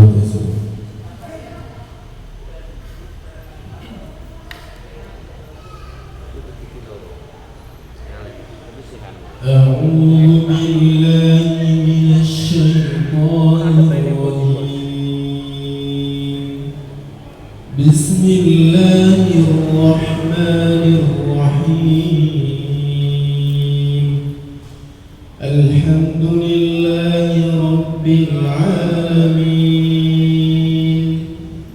wabarakatuh. A'udzu billahi minasy syaithanir rajim. Bismillahirrahmanirrahim. Alhamdulillahi rabbil alamin.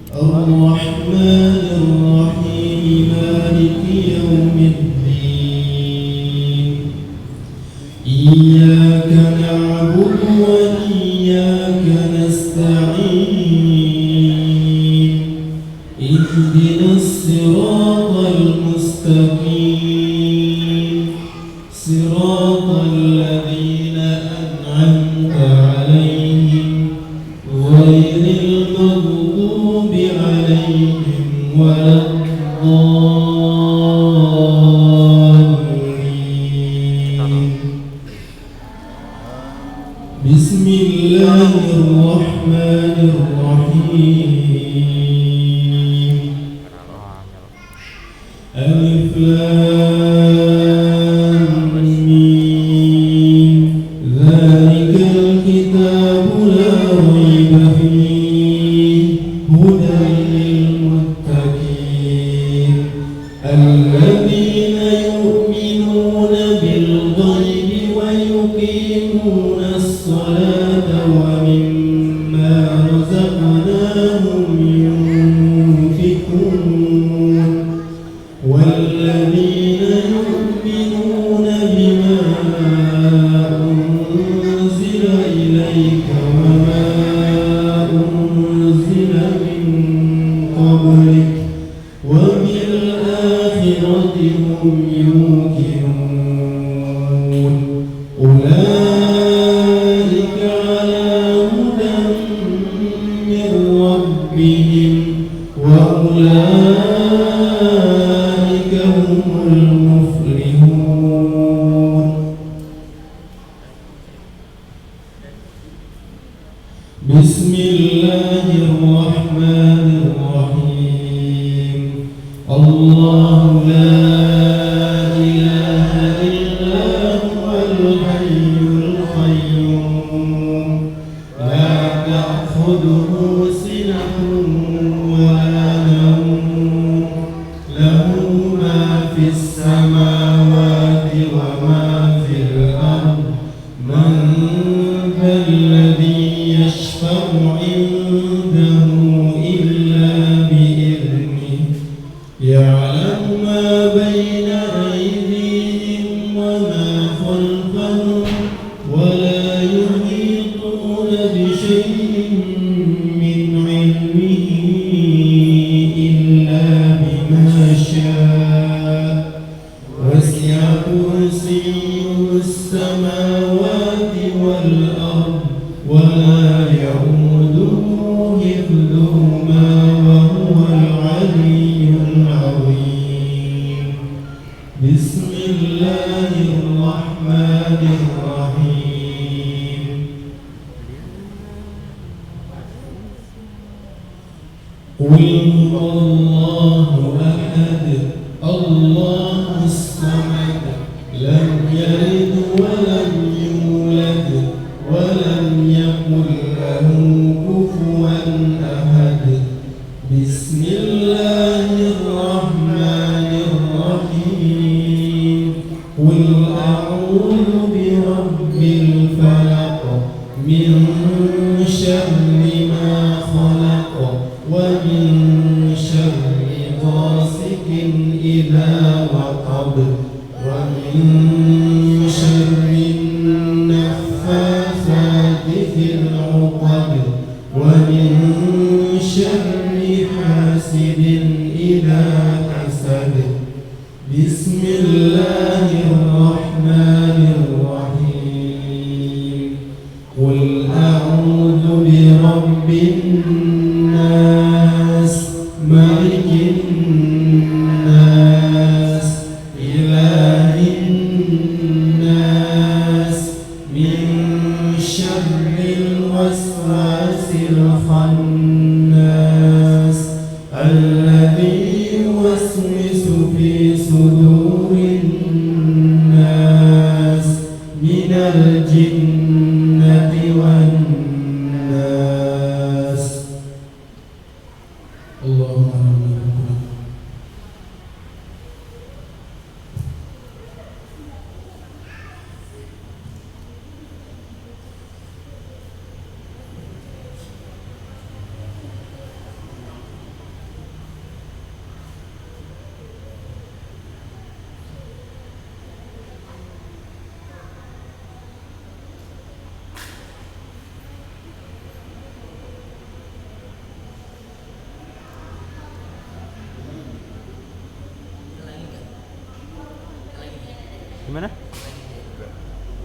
Ar-Rahmanir Rahim. Maliki yaumiddin. Iyyaka na'budu wa iyyaka nasta'in. Ihdinas siratal mustaqim. Siratal ladzina an'amta 'alaihim ghairil maghdubi 'alaihim waladdallin. Bismillahirrahmanirrahim. Alif Lam Mim. Dzalikal kitabu la raiba fihi hudan lil muttaqin alladzina yu'minuna bil ghaibi wa yuqimunas salata wa mimma razaqnahum yunfiqun والذين يؤمنون بما أنزل إليك وما أنزل من قبلك وبالآخرة هم يوقنون أولئك على هدى من ربهم وأولئك هم المفلحون. بسم الله الرحمن الرحيم. الله لا إله إلا هو الحي القيوم لا تأخذه سنة ولا نوم له ما في السماوات وما في الأرض من ذا الذي يشفع عنده إلا بإذنه يعلم ما بين أيديهم وما خلفهم ولا يحيطون بشيء من علمه إلا بما شاء وسع كرسيه السماوات والأرض ولا يؤوده حفظهما وهو العلي العظيم. بسم الله الرحمن الرحيم. قل هو الله أحد الله الصمد لم يلد ولم يولد ولم يكن له كفوا أحد. بسم الله الرحمن الرحيم. قل أعوذ برب الفلق من شر ما خلق ومن شر غاسق إذا وقب ومن شر النفاثات في العقد ومن شر حاسد إذا حسد. بسم الله الرحمن الرحيم. قل أعوذ برب الناس ملك الناس إله الناس من شر الوسواس الخناس من الجنة والناس. اللهم آمين. Gimana?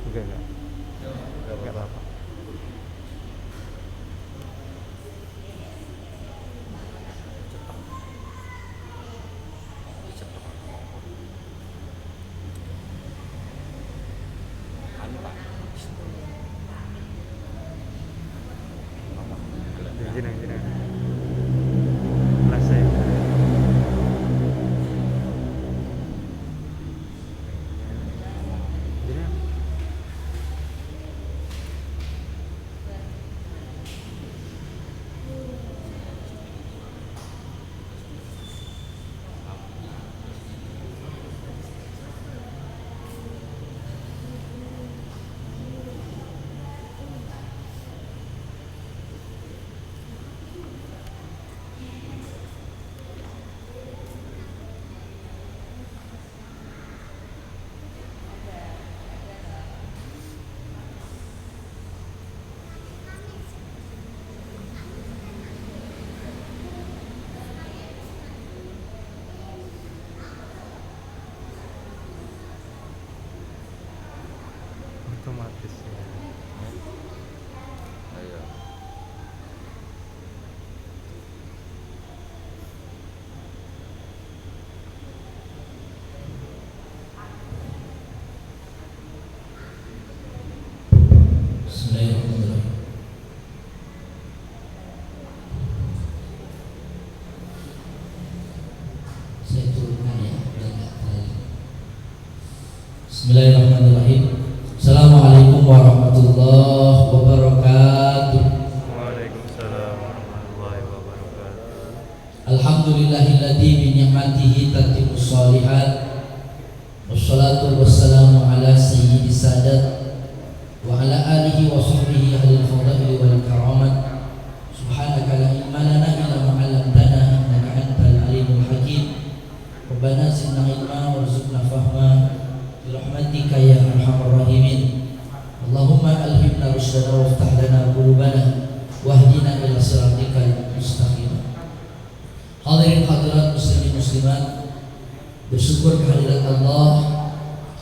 Enggak apa-apa. Jenang. Rasa ya. Otomatis ya. Ayo. Bismillahirrahmanirrahim. Saya turunkan ya, biar nggak terlalu. Bismillahirrahmanirrahim. Assalamualaikum warahmatullahi wabarakatuh. Waalaikumsalam warahmatullahi wabarakatuh. Alhamdulillahilladzi bi ni'matihi tatimmus shalihat. Wassalatu wassalamu ala sayyidis sadat wa ala alihi wa sahbihi ahlil fadaili wal karamat. Subhanaka la ilma lana illa ma 'allamtana innaka antal alimul hakim. Rabbana zidna ilma warzuqna fahma birahmatika ya arhamar rahimin. Allahumma alhimna rushdana waftah lana qulubana wahdina ila siratikal mustaqim. Hadirin hadirat muslimin muslimat, bersyukur kehadirat Allah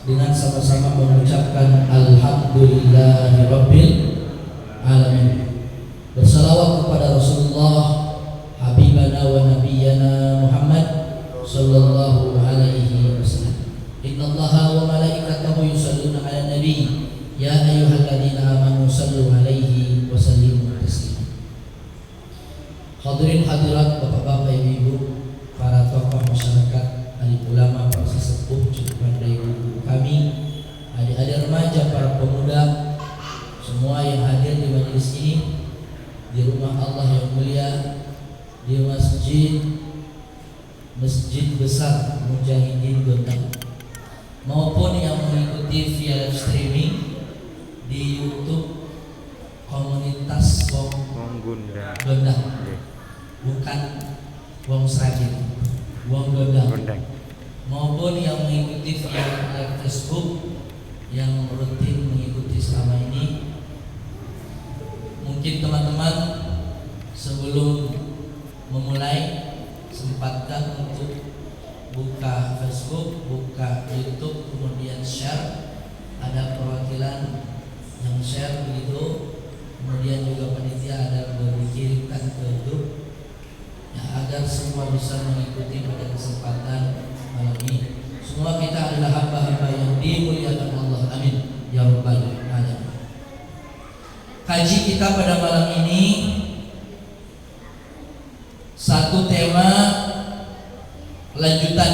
dengan sama-sama mengucapkan alhamdulillahirabbil alamin. Bersalawat kepada Rasulullah habibana wa nabiyyana Muhammad sallallahu alaihi wasallam. Innallaha wa malaikatahu yusalluna 'alan nabi ya ayyuhalladzina amanu sallu 'alaihi wa sallimu taslima. Hadirin hadirat, bapak-bapak, ibu-ibu, para tokoh masyarakat, alim ulama, para sesepuh, cukupan dari guru kami, adik-adik remaja, para pemuda, semua yang hadir di majelis ini, di rumah Allah yang mulia, di masjid besar Mujahidin Gondang, maupun yang mengikuti via live streaming di YouTube komunitas Wong Gondang, bukan Wong Sragen, Wong Gondang, maupun yang mengikuti via live Facebook yang rutin mengikuti selama ini. Mungkin teman-teman sebelum memulai sempatkan untuk buka Facebook, buka YouTube, kemudian share. Ada perwakilan yang share begitu, kemudian juga panitia ada dikirimkan ke grup ya, agar semua bisa mengikuti pada kesempatan malam ini. Semua kita adalah hamba-hamba yang dimuliakan Allah, amin ya rabbal alamin. Kaji kita pada malam ini satu tema lanjutan,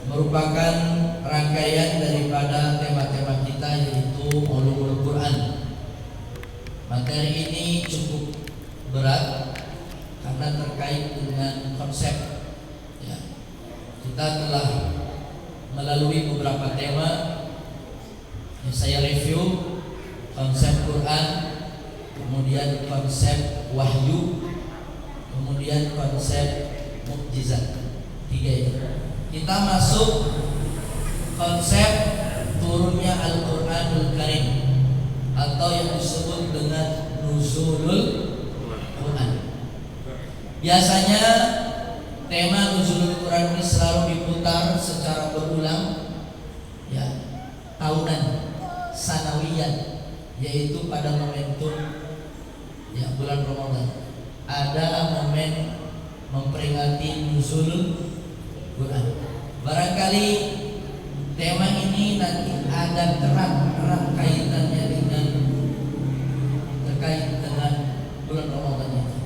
merupakan rangkaian daripada tema-tema kita, yaitu Materi ini cukup berat karena terkait dengan konsep. Ya, kita telah melalui beberapa tema yang saya review, konsep Quran, kemudian konsep wahyu, kemudian konsep mukjizat. 3 itu. Kita masuk konsep turunnya Al-Qur'anul Karim atau yang disebut dengan nuzulul Quran. Biasanya tema nuzulul Quran ini selalu diputar secara berulang, ya, tahunan, sanawiyan, yaitu pada momentum ya bulan Ramadan. Ada momen memperingati nuzulul Quran. Barangkali tema ini nanti ada erat kaitannya dengan terkait dengan bulan Ramadan itu.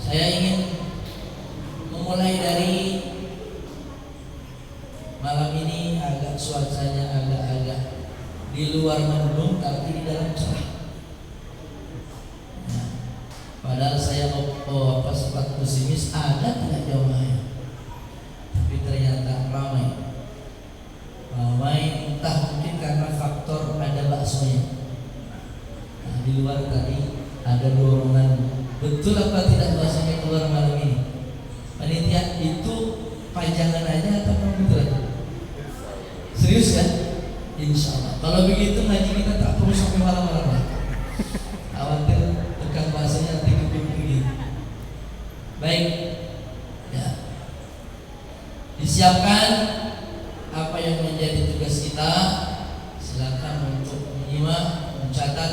Saya ingin memulai dari malam ini agak cuacanya agak-agak di luar mendung tapi di dalam cerah. Nah, padahal saya sempat pesimis ada tidak jamaah, tapi ternyata ramai, entah mungkin karena faktor ada baksonya. Nah, di luar tadi ada dorongan. Betul apa tidak baksonya keluar malam ini? Panitia itu pajangan aja atau betul? Serius kan? Insya Allah. Kalau begitu ngaji kita tak perlu sampai malam-malam. Khawatir tukang baksonya nanti begini. Baik, ya. Disiapkan apa yang menjadi tugas kita. Silakan untuk menyimak, mencatat,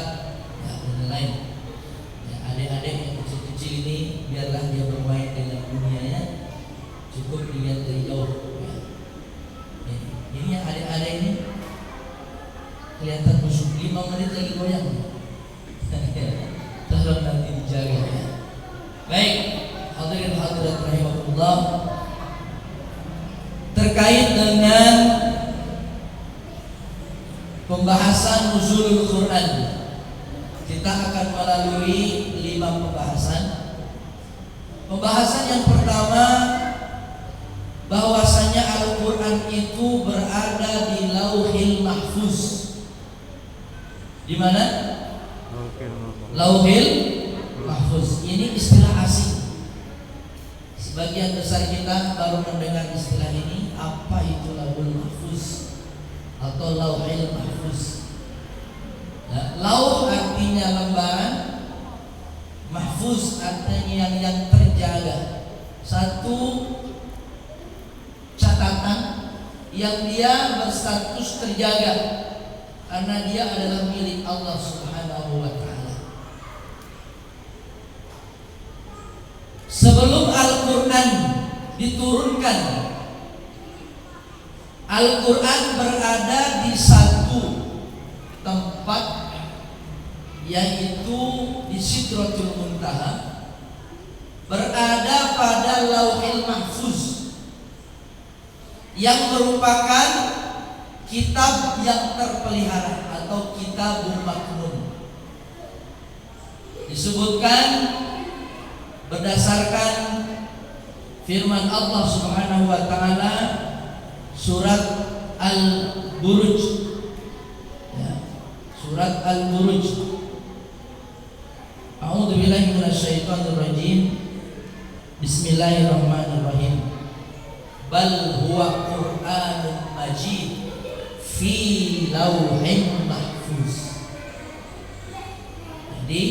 ya, dan lain. Ya, adik-adik yang kecil-kecil ini biarlah dia bermain dengan dunianya. Cukup dilihat dari jauh. Ya. Ini yang adik-adik ini kelihatan busuk, 5 menit lagi goyang. Tolong nanti dijaga, ya. Baik, hadirin hadirat rahimakumullah. Terkait dengan pembahasan nuzulul Quran, kita akan melalui 5 pembahasan. Pembahasan yang pertama, bahwasanya Al-Quran itu berada di Lauhil Mahfuz. Di mana? Lauhil Mahfuz. Ini istilah asing. Sebagian besar kita baru mendengar istilah ini. Apa itu Lauhil Mahfuz atau Lauhil Mahfuz? Ya, lauh artinya lembaran, mahfuz artinya yang terjaga. Satu catatan yang dia berstatus terjaga karena dia adalah milik Allah Subhanahu wa ta'ala. Sebelum Al-Quran diturunkan, Al-Quran berada di satu tempat, yaitu di Sidratul Muntaha, berada pada Lauhil Mahfuz, yang merupakan kitab yang terpelihara atau Kitabul Maknun. Disebutkan berdasarkan firman Allah Subhanahu wa ta'ala surat Al-Buruj, ya, surat Al-Buruj. A'udzubillahi minasyaitonirrajim. Bismillahirrahmanirrahim. Bal huwa Qur'anun Majid fi lauhin mahfuz. Jadi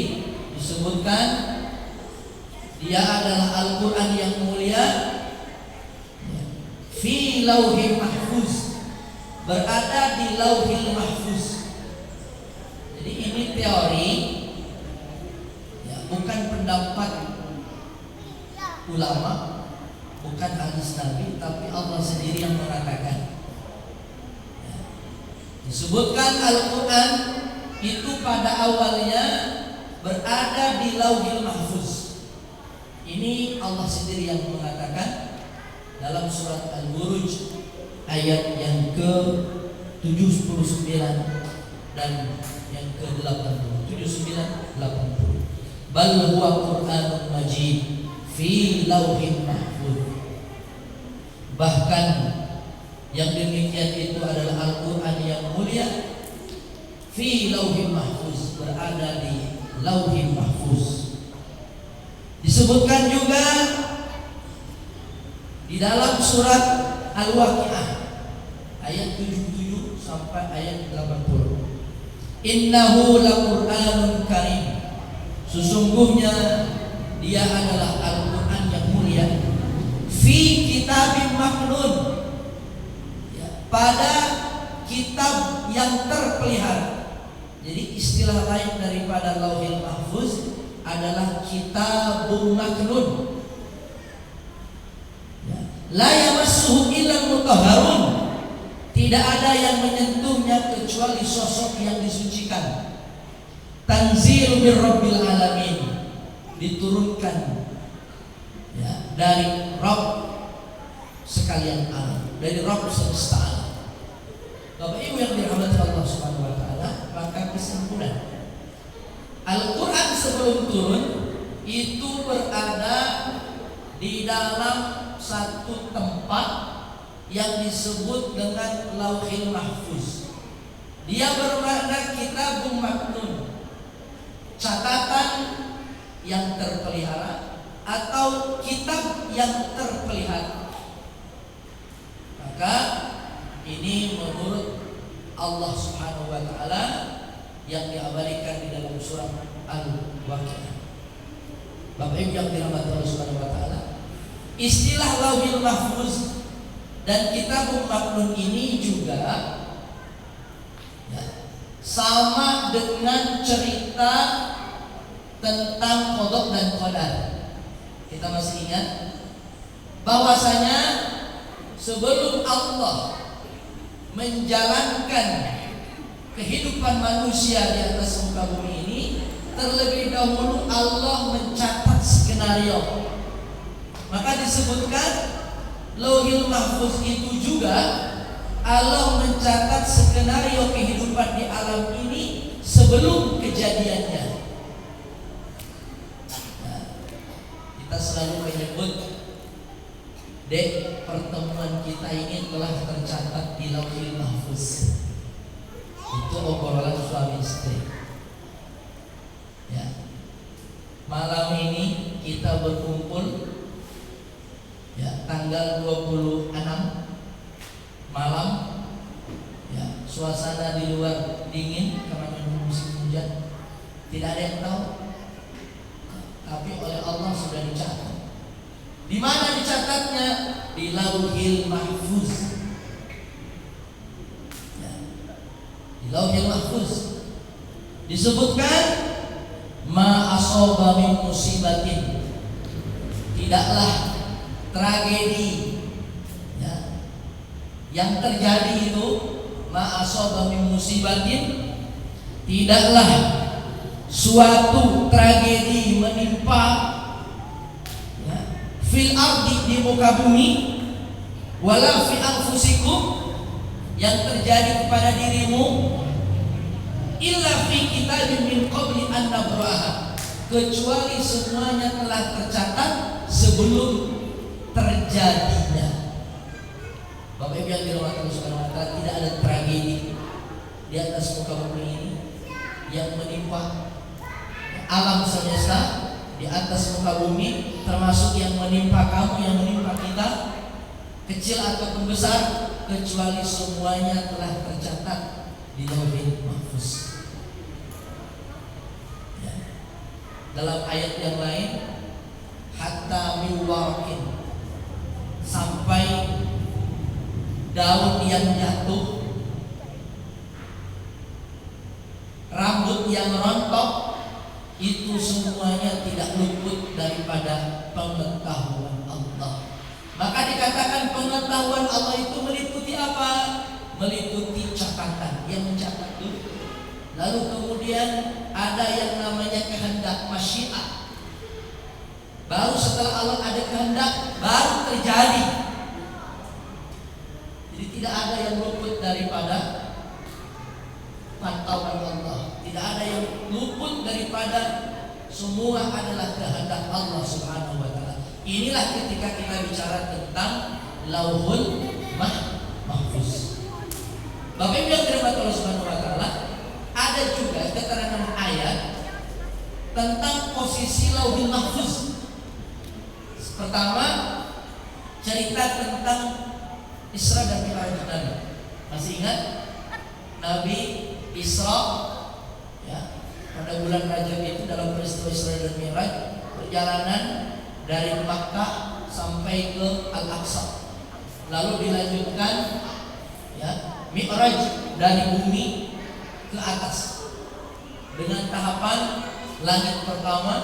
disebutkan dia adalah Al-Quran yang mulia, fi lauhin mahfuz, berada di lauhil mahfuz. Jadi ini teori, ya, bukan pendapat ulama, bukan hadis Nabi, tapi Allah sendiri yang mengatakan. Ya. Disebutkan Al-Quran itu pada awalnya berada di lauhil mahfuz. Ini Allah sendiri yang mengatakan dalam surat Al-Buruj ayat yang ke-79. dan yang ke-80, 79, 80. Bal huwa Qur'anun Majid fi lauhin mahfuz. Bahkan yang demikian itu adalah Al-Quran yang mulia, fi lauhin mahfuz, berada di lauhin mahfuz. Disebutkan juga di dalam surat Al-Waqiah ayat 77 sampai ayat 80. Innahu laqur'anun karim. Sesungguhnya dia adalah Al-Quran yang mulia. Fi kitabim maknun, ya, pada kitab yang terpelihara. Jadi istilah lain daripada Lauhil Mahfuz adalah kitabun maknun, ya. La yamassuhu illal mutahharun. Tidak ada yang menyentuhnya kecuali sosok yang disucikan. Tanzilun mir rabbil alamin, diturunkan, ya, dari Rabb sekalian alam, dari Rabb semesta alam. Bapak Ibu yang dirahmati Allah Subhanahu wa taala, maka kesimpulan Al-Qur'an sebelum turun itu berada di dalam satu tempat yang disebut dengan Lauhil Mahfuz. Dia bermakna kitabun maknun, catatan yang terpelihara atau kitab yang terpelihara. Maka ini menurut Allah Subhanahu wa taala yang diabadikan di dalam surat Al-Waqiah. Bapak Ibu yang dirahmati Allah Subhanahu wa taala, istilah Lauhil Mahfuz dan kitabun maknun ini juga, ya, sama dengan cerita tentang qada dan qadar. Kita masih ingat bahwasanya sebelum Allah menjalankan kehidupan manusia di atas muka bumi ini, terlebih dahulu Allah mencatat skenario. Maka disebutkan Lauhil Mahfuz itu juga Allah mencatat skenario kehidupan di alam ini sebelum kejadiannya. Nah, kita selalu menyebut, dek, pertemuan kita ini telah tercatat di Lauhil Mahfuz. Itu obrolan suami istri. Ya. Malam ini kita berkumpul, ya, tanggal 26 malam, ya, suasana di luar dingin karena musim hujan, tidak ada yang tahu, tapi oleh Allah sudah dicatat. Di mana dicatatnya? Di Lauhil Mahfuz, ya, di Lauhil Mahfuz disebutkan ma asaba min musibatin, tidaklah tragedi, ya, yang terjadi itu, ma asaba min musibatin, tidaklah suatu tragedi menimpa, ya, fil ardi, di muka bumi, wala fi anfusikum, yang terjadi kepada dirimu, illa fi kitabin min qabli an nabraha, kecuali semuanya telah tercatat sebelum terjadinya. Bapak Ibu yang dirahmati Allah Subhanahu wa taala, tidak ada tragedi di atas muka bumi ini yang menimpa alam semesta di atas muka bumi, termasuk yang menimpa kamu, yang menimpa kita, kecil ataupun besar, kecuali semuanya telah tercatat di Lauhil Mahfuz. Ya. Dalam ayat yang lain, hatta miwarakin, sampai daun yang jatuh, rambut yang rontok, itu semuanya tidak luput daripada pengetahuan Allah. Maka dikatakan pengetahuan Allah itu meliputi apa? Meliputi catatan, yang mencatat dulu. Lalu kemudian ada yang namanya kehendak masyiah. Baru setelah Allah ada kehendak, baru terjadi. Jadi tidak ada yang luput daripada pantauan Allah. Tidak ada yang luput daripada, semua adalah kehendak Allah Subhanahu wa taala. Inilah ketika kita bicara tentang Lauhul Mahfuz. Bapak Ibu yang dirahmati Allah Subhanahu wa taala, ada juga keterangan ayat tentang posisi Lauhul Mahfuz. Pertama, cerita tentang Isra dan Mi'raj Nabi. Masih ingat Nabi Isra ya, pada bulan Rajab itu dalam peristiwa Isra dan Mi'raj, perjalanan dari Makkah sampai ke Al-Aqsa. Lalu dilanjutkan ya, Mi'raj dari bumi ke atas dengan tahapan langit pertama,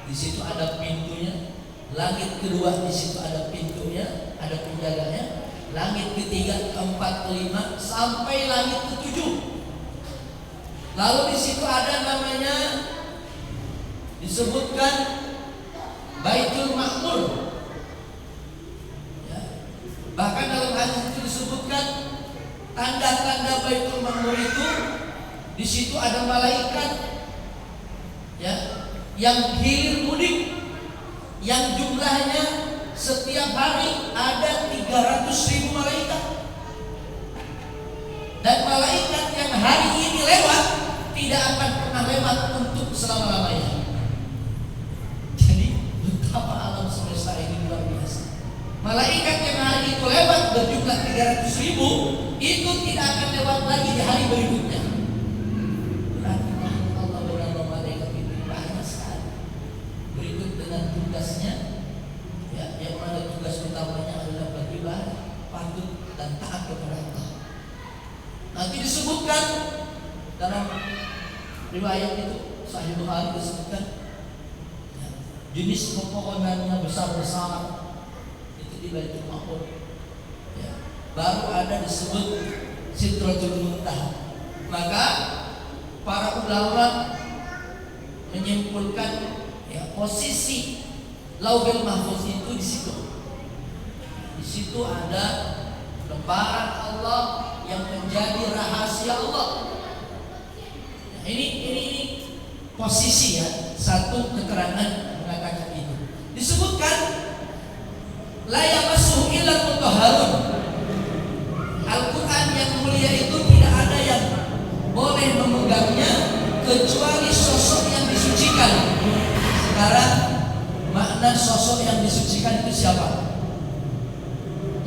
di situ ada pintunya. Langit kedua, di situ ada pintunya, ada penjaganya. Langit ketiga, keempat, kelima, sampai langit ketujuh. Lalu di situ ada namanya, disebutkan Baitul Ma'mur. Ya. Bahkan dalam hadis itu disebutkan tanda-tanda Baitul Ma'mur itu, di situ ada malaikat ya, yang hilir mudik, yang jumlahnya setiap hari ada 300.000 malaikat. Dan malaikat yang hari ini lewat tidak akan pernah lewat untuk selama-lamanya. Jadi betapa alam semesta ini luar biasa. Malaikat yang hari itu lewat berjumlah 300.000 itu tidak akan lewat lagi di hari berikutnya. Allah bernama malaikat itu banyak sekali. Berikut dengan tugasnya ya, yang mana tugas utamanya adalah beribadah, patuh dan taat kepada Allah. Nanti disebutkan dalam riwayat itu, Sahih Bukhari disebutkan ya, jenis pepohonannya besar-besar itu di Baitul Ma'mur ya. Baru ada disebut Sidratul Muntaha. Maka para ulama menyimpulkan ya, posisi Lauhul Mahfuz itu di situ. Di situ ada lembaran Allah yang menjadi rahasia Allah. Nah, ini posisi ya, satu keterangan mengatakan itu. Disebutkan la yamassuhu illa mutahharun. Al-Quran yang mulia itu tidak ada yang boleh memegangnya kecuali sosok yang disucikan. Sekarang makna sosok yang disucikan itu siapa?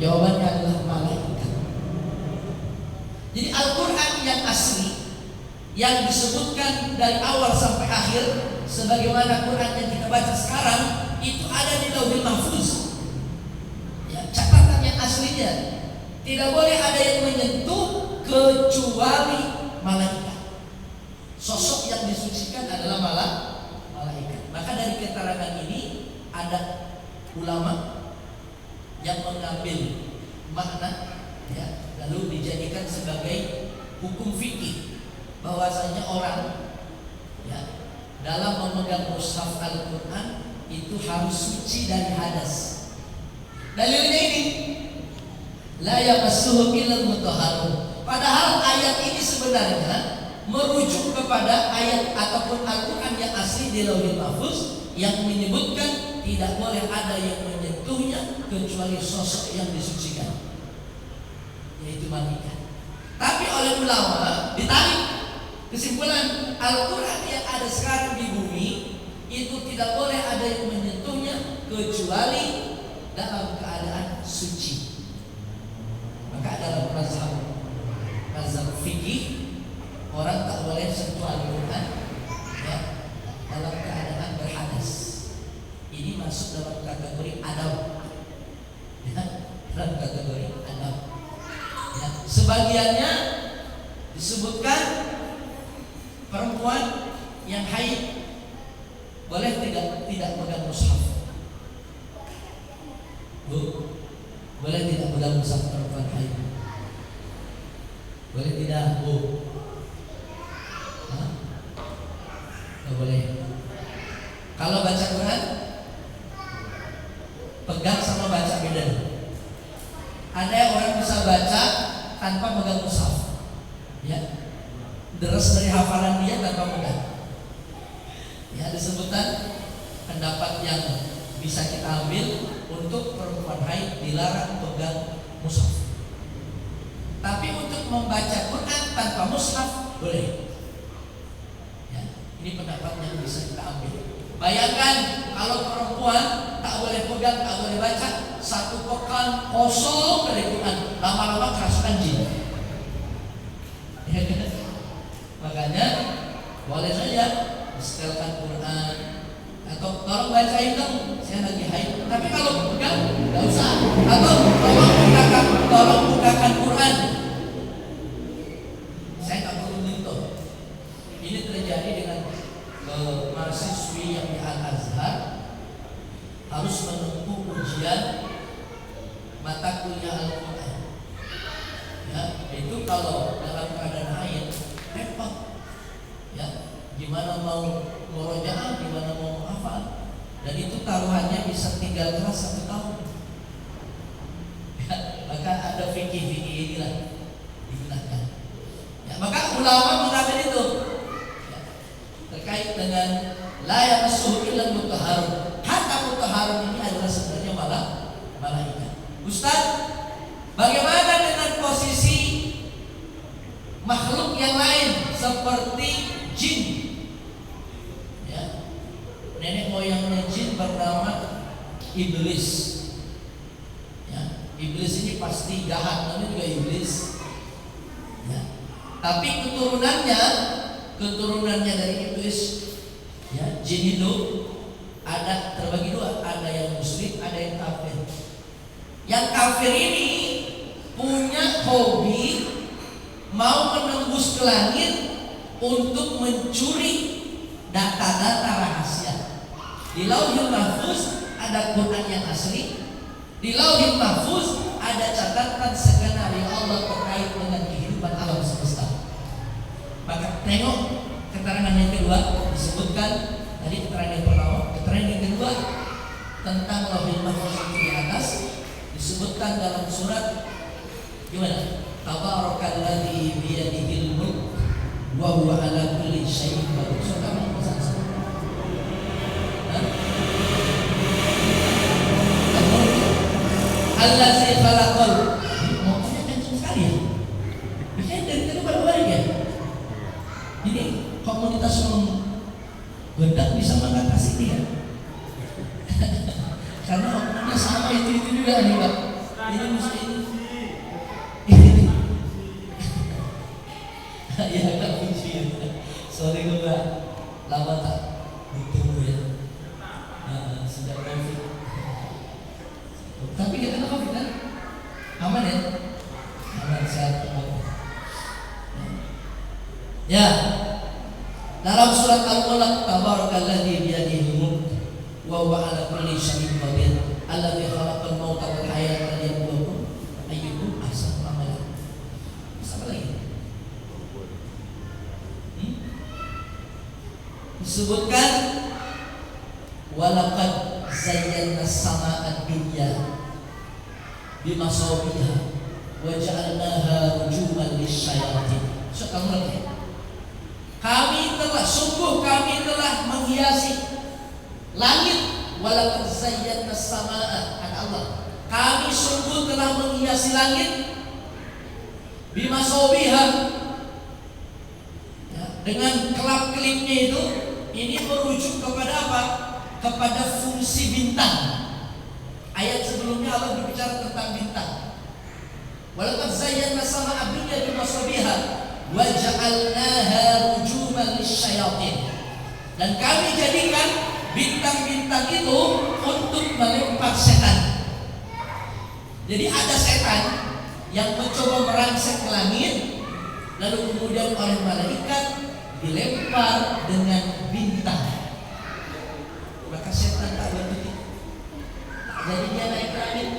Jawabannya adalah malaikat. Jadi Al-Quran yang asli, yang disebutkan dari awal sampai akhir, sebagaimana Quran yang kita baca sekarang, itu ada di Lauhul Mahfuz ya, catatan yang aslinya. Tidak boleh ada yang menyentuh kecuali malaikat. Sosok yang disucikan adalah malaikat. Maka dari keterangan ini ada ulama yang mengambil makna ya, lalu dijadikan sebagai hukum fikih, bahwasanya orang ya, dalam memegang mushaf Al-Quran itu harus suci dari hadas. Dalilnya ini la yamassuhu illal mutahharun. Padahal ayat ini sebenarnya merujuk kepada ayat ataupun Al-Quran yang asli di Lauhul Mahfuz yang menyebutkan tidak boleh ada yang menyentuhnya kecuali sosok yang disucikan, yaitu malaikat. Tapi oleh ulama ditarik kesimpulan, Al-Quran yang ada sekarang di bumi itu tidak boleh ada yang menyentuhnya kecuali dalam keadaan suci. Maka dalam mazhab fikih, orang tak boleh sentuh Al-Quran ya, dalam keadaan berhadas. Ini masuk dalam kategori adab ya, dalam kategori adab ya. Sebagiannya disebutkan perempuan yang haid boleh tidak pegang mushaf. Bu, boleh tidak pegang mushaf perempuan haid? Boleh tidak, Bu? Nggak boleh. Kalau baca Quran, pegang sama baca beda. Ada yang orang bisa baca tanpa pegang mushaf, ya. deras dari hafalan dia tanpa pegang. Ya, disebutkan pendapat yang bisa kita ambil untuk perempuan haid dilarang pegang mushaf. Tapi untuk membaca Quran tanpa mushaf boleh. Ya, ini pendapat yang bisa kita ambil. Bayangkan kalau perempuan tak boleh pegang, tak boleh baca, satu pekan kosong dari Quran, lama-lama kerasukan jin. Makanya boleh saja setelkan Quran atau tolong bacain dong, saya lagi haid. Tapi kalau pegang nggak usah. Atau tolong bukakan Quran. Saya nggak perlu itu. Ini terjadi dengan mahasiswi yang di Al-Azhar harus menempuh ujian mata kuliah Al-Quran. Ya, itu kalau dalam keadaan haid repot. Ya, gimana mau murojaah, gimana mau hafal, dan itu taruhannya bisa tinggal kelas 1 tahun. Ya, maka ada fikih-fikih inilah digunakan. Ya, maka ulama mengambil itu ya, terkait dengan la yamassuhu illa mutahharun. Hatta mutahharun ini adalah sebenarnya malaikat. Ustaz, bagaimana dengan posisi makhluk yang lain seperti jin? Ya, nenek moyangnya jin bernama iblis. Ya, iblis ini pasti jahat, namanya juga iblis. Ya, tapi keturunannya dari iblis, ya, jin itu ada terbagi 2, ada yang muslim, ada yang kafir. Yang kafir ini punya hobi mau menembus ke langit untuk mencuri data-data rahasia. Di Lauhul Mahfuz ada Quran yang asli. Di Lauhul Mahfuz ada catatan skenario Allah terkait dengan kehidupan alam semesta. Maka tengok keterangan yang kedua disebutkan tadi, keterangan yang pertama. Keterangan yang kedua tentang Lauhul Mahfuz di atas disebutkan dalam surat gimana? Tabarakalladzi biyadihil mulk wa huwa ala kulli syai'in qadir. Surat apa? Allazi khalaqal. Motornya kenceng sekali ya. Ini dari tadi balik ya. Ini komunitas bedak bisa mengatasi dia. Karena oknumnya sama itu juga nih Pak. Ini mesti ini. Ya agak lucu. Sorry gue lama tak ditunggu ya. Sejak COVID. Tapi kita nggak COVID kan? Aman ya? Aman, sehat. Ya. Dalam surat Al-Mulk, tabarakalladzi biyadihil mulk wa huwa ala kulli syai'in qadir. Alladzi khalaqal mauta wal hayata liyabluwakum ayyukum ahsanu amala. Apa lagi? Disebutkan walaqad zayyana as-samaa'a ad-dunya bimasabiha wa ja'alnaha rujuman lisyayatin. Sekarang kami telah menghiasi langit. Walaqad zayyana as-samaa'a, kata Allah, kami sungguh telah menghiasi langit bimasabiha, ya, dengan kelap-kelipnya itu. Ini merujuk kepada apa? Kepada fungsi bintang. Ayat sebelumnya Allah berbicara tentang bintang. Walaqad zayyana as-samaa'a ad-dunya bimasabiha wa ja'alnaha rujuman lisyayatin. Dan kami jadikan bintang-bintang itu untuk melempar setan. Jadi ada setan yang mencoba merangsek ke langit, lalu kemudian oleh malaikat dilempar dengan bintang. Maka setan tak berhenti. Jadi dia naik ke langit,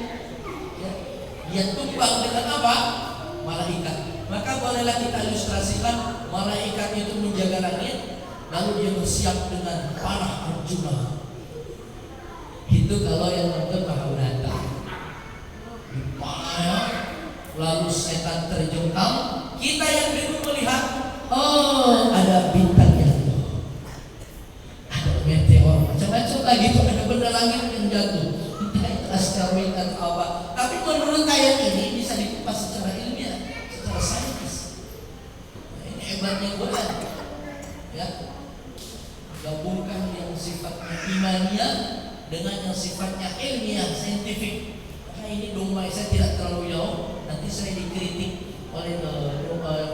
ya, dia tumbang dengan apa? Malaikat. Maka bolehlah kita ilustrasikan malaikat itu menjaga langit, lalu dia bersiap dengan panah Arjuna. Itu kalau yang nonton Mahabharata. Panah, lalu setan terjengkam. Kita yang bingung melihat Oh, ada bintang jatuh, ada meteor, macam-macam lagi itu, ada benda langit yang jatuh. Entah itu asteroid atau apa. Tapi menurut ayat ini bisa dikupas secara ilmiah, secara saintis. Nah, ini hebatnya Quran. Ya, gabungkan yang sifatnya imaniah dengan yang sifatnya ilmiah, saintifik. Karena ini domba saya tidak terlalu jauh, nanti saya dikritik oleh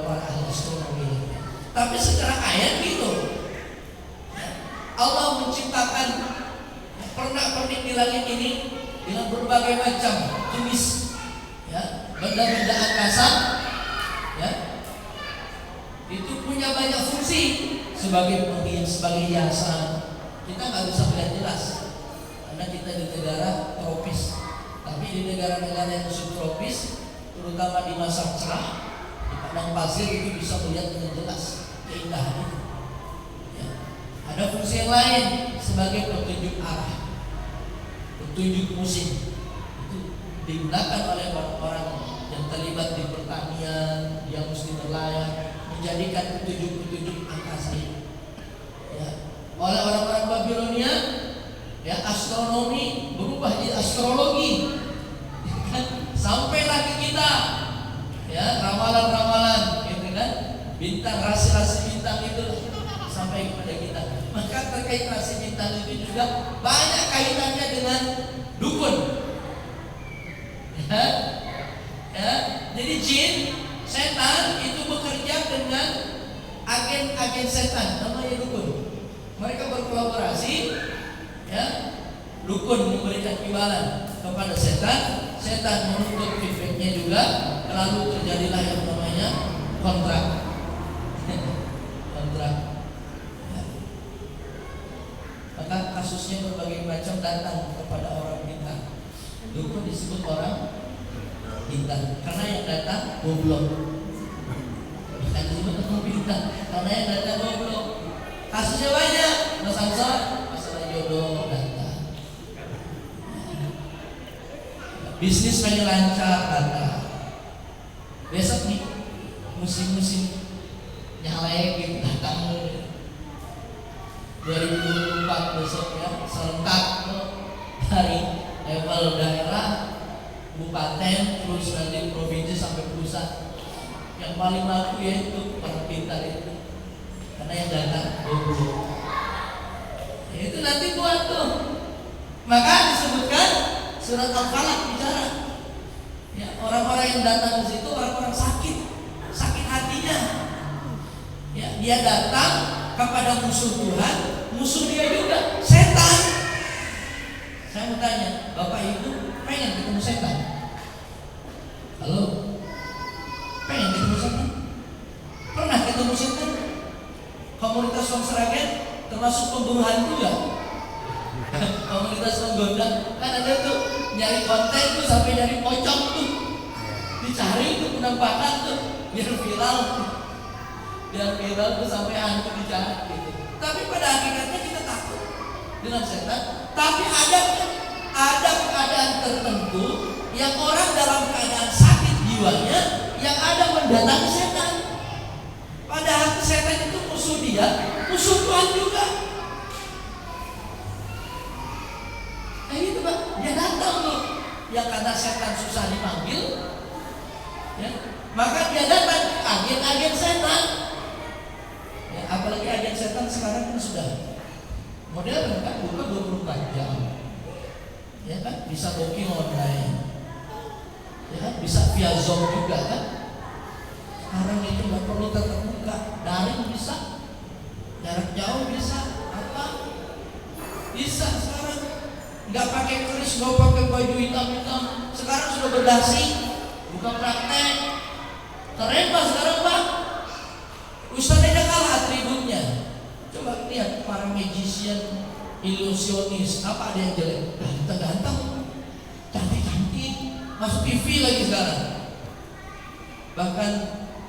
para ahli astronomi. Tapi secara ayat gitu, Allah menciptakan pernak-pernik di langit ini dengan berbagai macam jenis, ya, benda-benda angkasa, ya, itu punya banyak fungsi sebagai hiasan. Kita nggak bisa melihat jelas karena kita di negara tropis, tapi di negara-negara yang subtropis, terutama di masa cerah, di padang pasir itu bisa melihat dengan jelas keindahan itu. Ya. Ada fungsi yang lain sebagai petunjuk arah, petunjuk musim. Itu digunakan oleh orang-orang yang terlibat di pertanian, yang mesti berlayar, menjadikan petunjuk-petunjuk angkasa ini. Ya. Oleh orang-orang Babilonia, ya, astronomi berubah jadi astrologi. Sampailah ke kita, ya, ramalan-ramalan, gitu kan, bintang, rasi-rasi bintang itu sampai kepada kita. Maka terkait rasi bintang itu juga banyak kaitannya dengan dukun. Ya, ya. Jadi jin, setan itu bekerja dengan agen-agen setan, namanya dukun. Mereka berkolaborasi, ya, dukun memberikan imbalan kepada setan. Setan menuntut feedbacknya juga, lalu terjadilah yang namanya kontrak. Kontrak. Ya. Maka kasusnya berbagai macam datang kepada orang bintang. Dukun disebut orang bintang karena yang datang goblok. Bukan disebut orang bintang karena yang datang goblok. Kasusnya banyak, masalah jodoh datang. Bisnis makin lancar datang. Besok nih musim-musim nyalek gitu datang. 2024 besok, ya, serentak dari level daerah, kabupaten, terus nanti provinsi sampai pusat. Yang paling laku yaitu orang pintar itu, karena yang datang goblok. Ya, itu nanti buat tuh. Maka disebutkan surat Al-Falaq bicara, ya, orang-orang yang datang ke situ orang-orang sakit hatinya. Ya, dia datang kepada musuh Tuhan, musuh dia juga setan. Saya mau tanya, Bapak Ibu pengen ketemu setan? Halo, pengen ketemu setan? Pernah ketemu setan? Komunitas Wong Sragen termasuk pembunuh hantu ya? Komunitas penggondang kan ada tuh, nyari konten tuh sampai dari pocong tuh, dicari tuh penampakan tuh biar viral tuh sampai hantu dicari gitu. Tapi pada hakikatnya kita takut dengan setan. Tapi ada keadaan tertentu yang orang dalam keadaan sakit jiwanya yang ada mendatangi setan. Padahal setan itu musuh dia, musuh Tuhan juga. Nah itu Pak, dia datang loh. Ya karena setan susah dipanggil, ya, maka dia datang agen-agen setan. Ya, apalagi agen setan sekarang kan sudah modern kan, buka 24 jam. Ya kan, bisa booking online. Ya kan, bisa via Zoom juga kan. Sekarang itu nggak perlu tatap muka, daring bisa, jarak jauh bisa, apa bisa sekarang. Nggak pakai keris, nggak pakai baju hitam-hitam. Sekarang sudah berdasi, bukan praktek. Keren Pak sekarang Pak. Ustaz aja kalah atributnya. Coba lihat para magician, ilusionis, apa ada yang jelek? Ganteng-ganteng, cantik-cantik, masuk TV lagi sekarang. Bahkan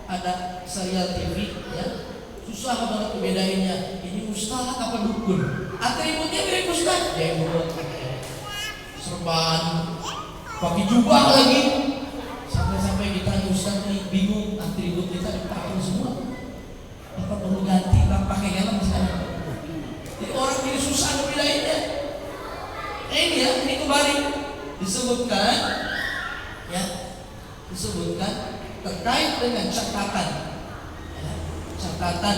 ada serial TV, ya, susah banget bedainnya. Ini ustaz apa dukun? Atributnya mirip ustaz, jenggot, serban, pakai jubah lagi. Sampai-sampai ditanya ustaz nih bingung, atribut kita dipakai semua. Bapak perlu ganti bang pakai helm sekarang. Jadi orang jadi susah ngebedainnya. Ini ya, ini kembali disebutkan ya, disebutkan terkait dengan catatan ya, catatan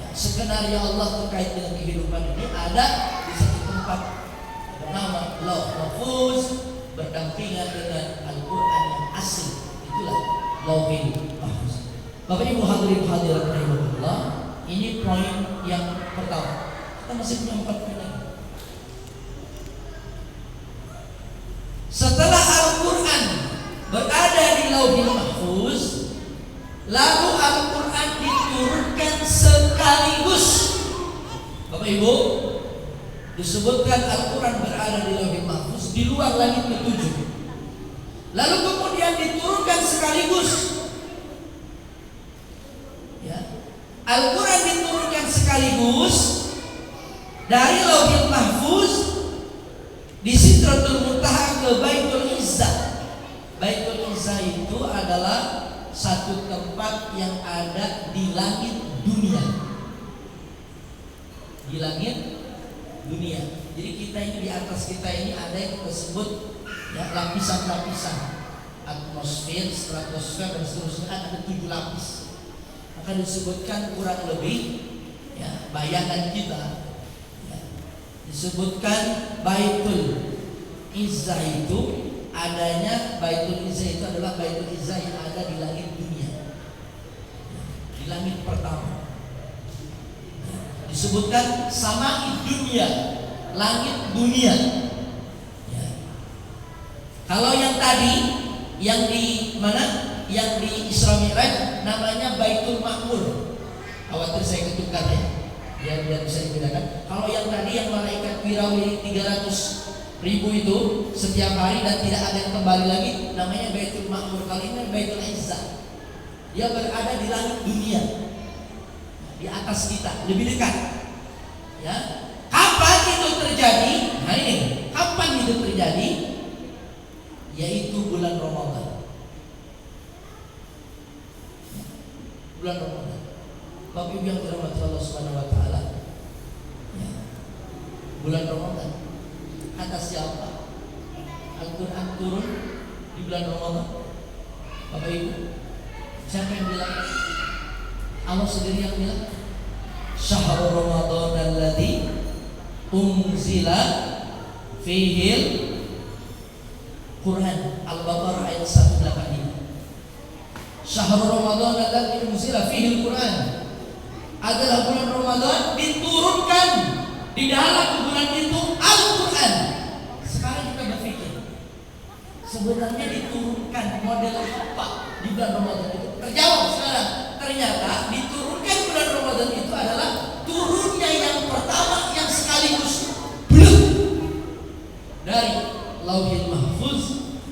ya, skenario Allah terkait dengan kehidupan ini ada di satu tempat bernama Lauh Mahfuz berdampingan dengan Al-Quran yang asli, itulah Lauhul Mahfuz. Bapak Ibu hadirin hadirat rahimahullah, ini poin yang pertama. Kita masih punya 4 poin lagi. Setelah Al-Quran berada di Lauhul Mahfuz, lalu Al-Quran diturunkan sekaligus. Bapak Ibu, disebutkan Al-Quran berada di Lauhul Mahfuz di luar langit ke-7. Lalu kemudian diturunkan sekaligus. Ya. Al-Quran diturunkan sekaligus dari Lauhul Mahfuz di Sidratul Muntaha ke Baitul Izzah. Baitul Izzah itu adalah satu tempat yang ada di langit dunia. Di langit dunia. Jadi kita ini di atas kita ini ada yang kita sebut ya lapisan-lapisan, atmosfer, stratosfer dan seterusnya, ada 7 lapis. Maka disebutkan kurang lebih ya bayangan kita ya, disebutkan Baitul Izzah itu adanya, Baitul Izzah itu adalah Baitul Izzah yang ada di langit dunia ya, di langit pertama ya, disebutkan sama dunia, langit dunia ya. Kalau yang tadi yang di mana? Yang di Isra Mi'raj namanya Baitul Ma'mur. Khawatir saya ketukar ya, biar bisa dibedakan. Kalau yang tadi yang malaikat Firawi 300.000 itu setiap hari dan tidak ada yang kembali lagi, namanya Baitul Ma'mur. Kali ini Baitul Izzah. Dia berada di langit dunia, di atas kita, lebih dekat. Ya, kapan itu terjadi? Nah ini, kapan itu terjadi? Yaitu bulan Ramadan. Bulan Ramadan. Bapak Ibu yang dirahmati Allah Subhanahu wa taala. Ya. Bulan Ramadan. Kata siapa? Al-Qur'an turun di bulan Ramadan. Bapak Ibu, siapa yang bilang? Allah sendiri yang bilang. Syahrul Ramadan alladzi unzila fihil Quran. Al-Baqarah ayat 185. Syahrul Ramadan alladzi unzila fihi Al-Quran adalah bulan Ramadan diturunkan di dalam bulan itu Al-Quran. Sekarang kita berpikir sebenarnya diturunkan model apa di bulan Ramadan itu? Terjawab sekarang. Ternyata diturunkan bulan Ramadan itu adalah turunnya yang pertama yang sekaligus bluk dari Lauhul Mahfuz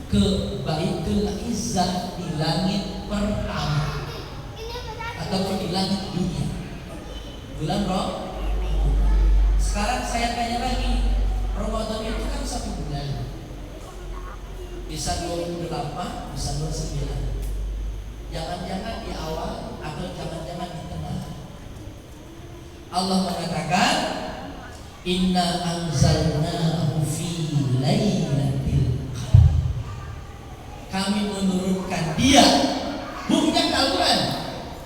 ke Baitul Izzah di langit pertama ataupun di langit dunia, bulan Ramadan. Sekarang saya tanya lagi, Ramadan itu kan 1 bulan, bisa 28, bisa 29. Jangan-jangan di awal atau jangan-jangan di tengah. Allah mengatakan, Inna anzalnahu fi lailatul qadar. Kami menurunkan dia, bukan Al-Quran.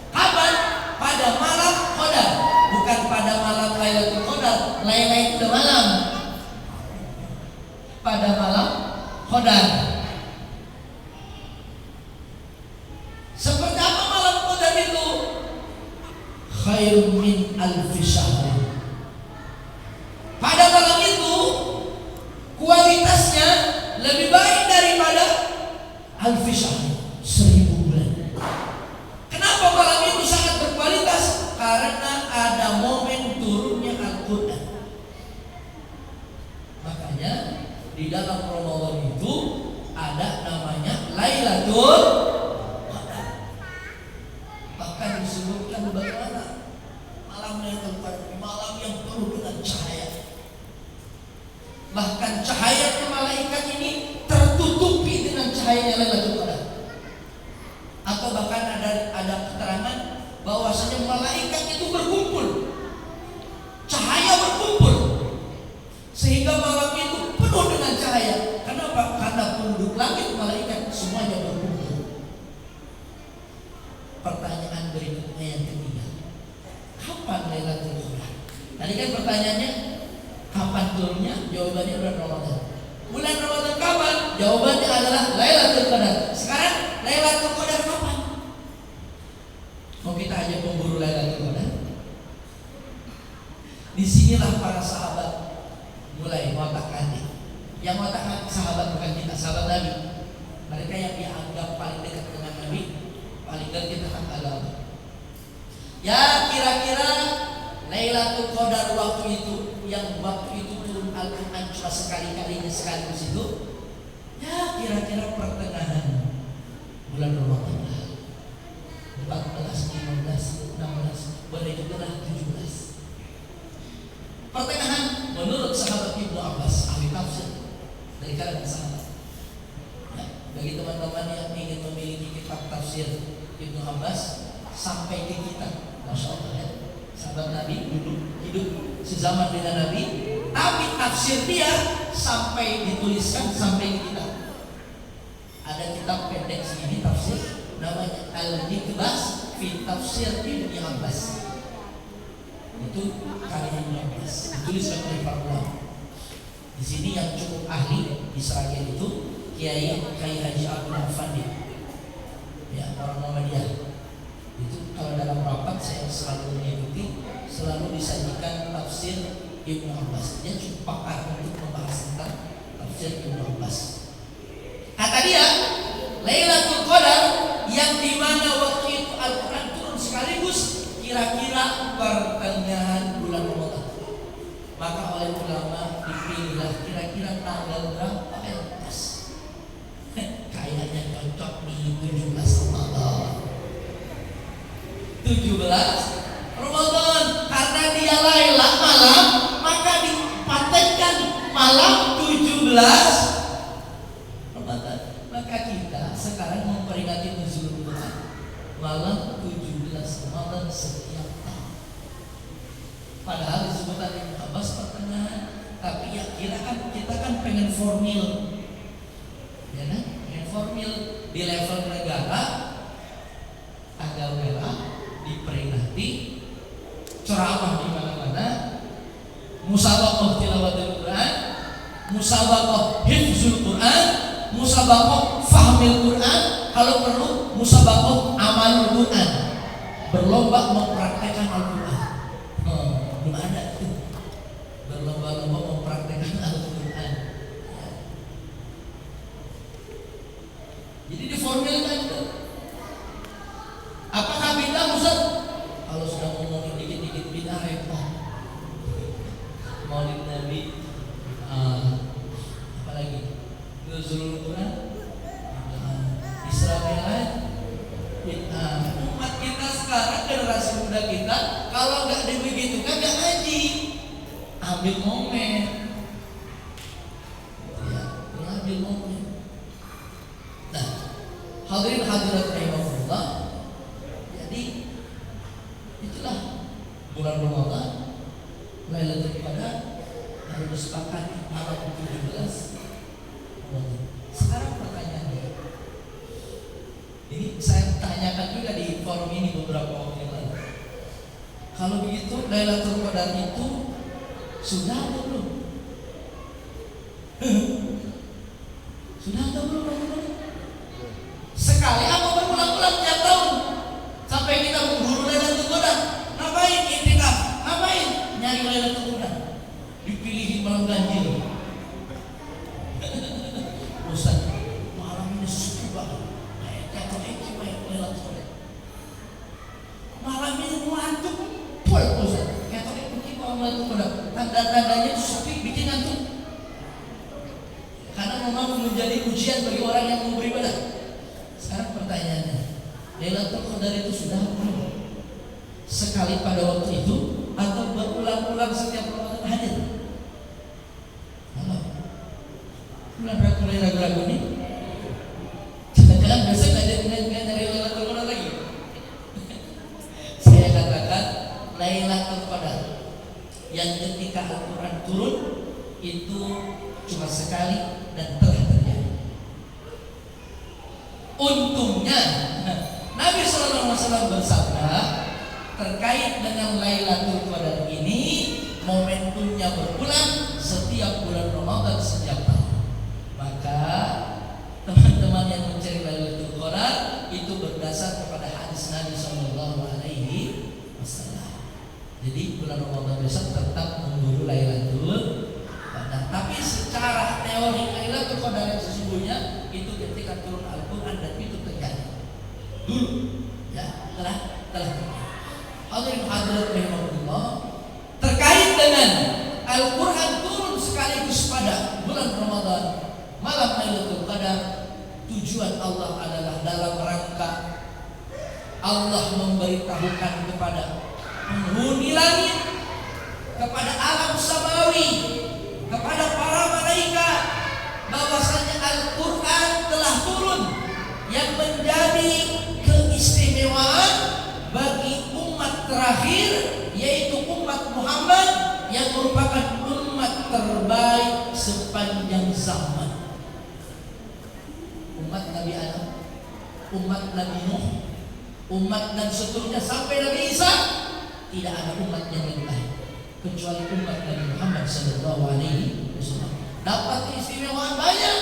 Kapan? Pada malam Qadar, bukan pada malam Lailatul Qadar. Lailah itu malam. Pada malam Qadar. Seperti apa malam Qadar itu? Khairun min alfi syahr. Pada malam itu kualitasnya lebih baik daripada alfi syahr, 1000 bulan. Kenapa malam itu sangat berkualitas? Karena ada momen turunnya Al-Quran. Makanya di dalam Ramadan itu ada namanya Lailatul Qadar. Bahkan disebutkan bagaimana malam Lailatul Qadar, malam yang penuh dengan cahaya. Bahkan cahaya malaikat ini tertutupi dengan cahaya Lailatul Qadar. Lailatul Qadar. Tadi kan pertanyaannya kapan turunnya? Jawabannya bulan Ramadan. Bulan Ramadan kapan? Jawabannya adalah Lailatul Qadar. Sekarang Lailatul Qadar kapan? Mau kita aja memburu Lailatul Qadar? Disinilah para sahabat mulai ngotak-ngatik. Yang ngotak-ngatik sahabat bukan kita, sahabat Nabi. Mereka yang dianggap paling dekat dengan Nabi, paling ngerti tentang agama. Ya kira-kira Lailatul Qadar waktu itu, yang waktu itu turun Al-Quran cuma sekali-kalinya sekaligus itu, ya kira-kira pertengahan bulan Ramadan, 14, 15, 16, boleh juga lah 17. Pertengahan menurut sahabat Ibnu Abbas, ahli tafsir dari kalangan sahabat. Ya, bagi teman-teman yang ingin memiliki kitab tafsir Ibnu Abbas, sampai ke kita, Masya Allah ya. Sahabat Nabi hidup sezaman dengan Nabi, tapi tafsir dia sampai dituliskan sampai ke kita. Ada kitab pendek segini tafsir, namanya Al-Iqbas fi Tafsir Ibnu Abbas. Itu karya Ibnu Abbas, dituliskan oleh para ulama. Di sini yang cukup ahli di Sragen itu Kiai Haji Abdul Affandi, ya orang Muhammadiyah. Itu kalau dalam rapat saya selalu mengikuti, selalu disajikan tafsir Ibnu Abbas. Dia cukup pakar untuk membahas tentang tafsir Ibnu Abbas. Kata dia, Lailatul Qadar yang dimana waktu itu Al-Quran turun sekaligus kira-kira pertengahan bulan Ramadan. Maka oleh ulama dipilihlah kira-kira tanggal berapa yang pas. Kayaknya cocok di 17 Ramadan. 17 Ramadan, karena dia Lailah malam, maka dipatenkan malam 17 Ramadan. Maka kita sekarang memperingati nuzul Quran malam 17 Ramadan setiap tahun. Padahal disebutkan Ibnu Abbas pertengahan, tapi ya kita kan pengen formil, ya kan? Pengen formil di level negara, tanggal merah diperingati, ceramah di mana-mana, musabaqah tilawatul Quran, musabaqah hifzul Quran, musabaqah fahmil Quran, kalau perlu musabaqah amalul Quran, berlomba mempraktekkan Al-Quran. Belum ada itu, berlomba-lomba mempraktekkan Al-Quran. Jadi diformilkan itu. Apakah bid'ah Ustaz? Kalau sudah ngomongin dikit-dikit bid'ah repot. Maulid Nabi, apalagi nuzul Quran, Isra Mi'raj, bid'ah. Umat kita sekarang, generasi muda kita, kalau nggak dibegitukan nggak ngaji, ambil momen, ya, ambil momen. Nah, hadirin hadirat rahimahullah. Jadi itulah bulan Ramadan, Lailatul Qadar harus disepakati malam 17 Ramadan. Sekarang pertanyaannya, ini saya tanyakan juga di forum ini beberapa waktu yang lalu. Kalau begitu Lailatul Qadar itu sudah atau belum? Sudah atau belum? Sekali apa berulang-ulang tiap tahun? Sampai kita memburu Lailatul Qadar. Ngapain intikaf? Ngapain nyari Lailatul Qadar? Dipilihin malam ganjil. Ustaz, malam ini sepi banget. Kata Lailatul Qadar. Malam ini ngantuk. Pol Ustaz. Kata Lailatul Qadar. Tanda-tandanya sepi bikin ngantuk. Karena memang menjadi ujian bagi orang yang mau beribadah. Sekarang pertanyaannya, Lailatul Qadar itu sudah belum? Sekali pada waktu itu atau berulang-ulang setiap Ramadan hadir? Halo, mulai ragu-ragu nih. Jangan-jangan besok nggak dari Lailatul Qadar lagi. Saya katakan Lailatul Qadar yang ketika Al-Quran turun itu cuma sekali dan telah terjadi. Untungnya Nabi SAW bersabda terkait dengan Lailatul Qadar. bulan Ramadan besok tetap memburu Lailatul Qadar. Tapi secara teori Lailatul Qadar yang sesungguhnya itu ketika turun Al-Quran dan itu terjadi dulu, ya telah terjadi. Hadirin hadirat rahimahullah, terkait dengan Al-Quran turun sekaligus pada bulan Ramadan, malam Lailatul Qadar, tujuan Allah adalah dalam rangka Allah memberitahukan kepada penghuni langit, kepada alam samawi, kepada para malaikat bahwasanya Al-Quran telah turun yang menjadi keistimewaan bagi umat terakhir, yaitu umat Muhammad yang merupakan umat terbaik sepanjang zaman. Umat Nabi Adam, umat Nabi Nuh, umat dan seterusnya sampai Nabi Isa, tidak ada umat yang lebih baik kecuali umat Nabi Muhammad sallallahu alaihi wasallam. Dapat keistimewaan banyak.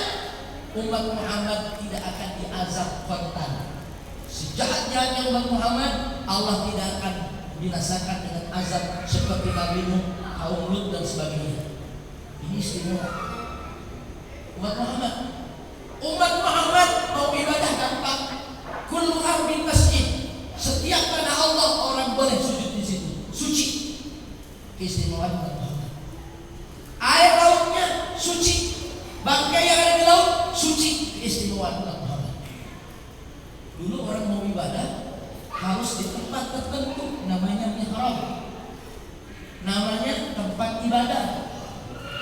Umat Muhammad tidak akan diazab kontan. Sejahat-jahatnya umat Muhammad, Allah tidak akan binasakan dengan azab seperti Nabi Nuh, kaum Lut dan sebagainya. Ini istimewa umat Muhammad. Umat Muhammad mau ibadah gampang. Kullu ardin masjid. Setiap tanah Allah orang boleh sujud di situ. Suci. Keistimewaan umat Muhammad. Air lautnya suci. Bangkai yang ada di laut suci. Keistimewaan umat Muhammad. Dulu orang mau ibadah harus di tempat tertentu, namanya mihrab, namanya tempat ibadah.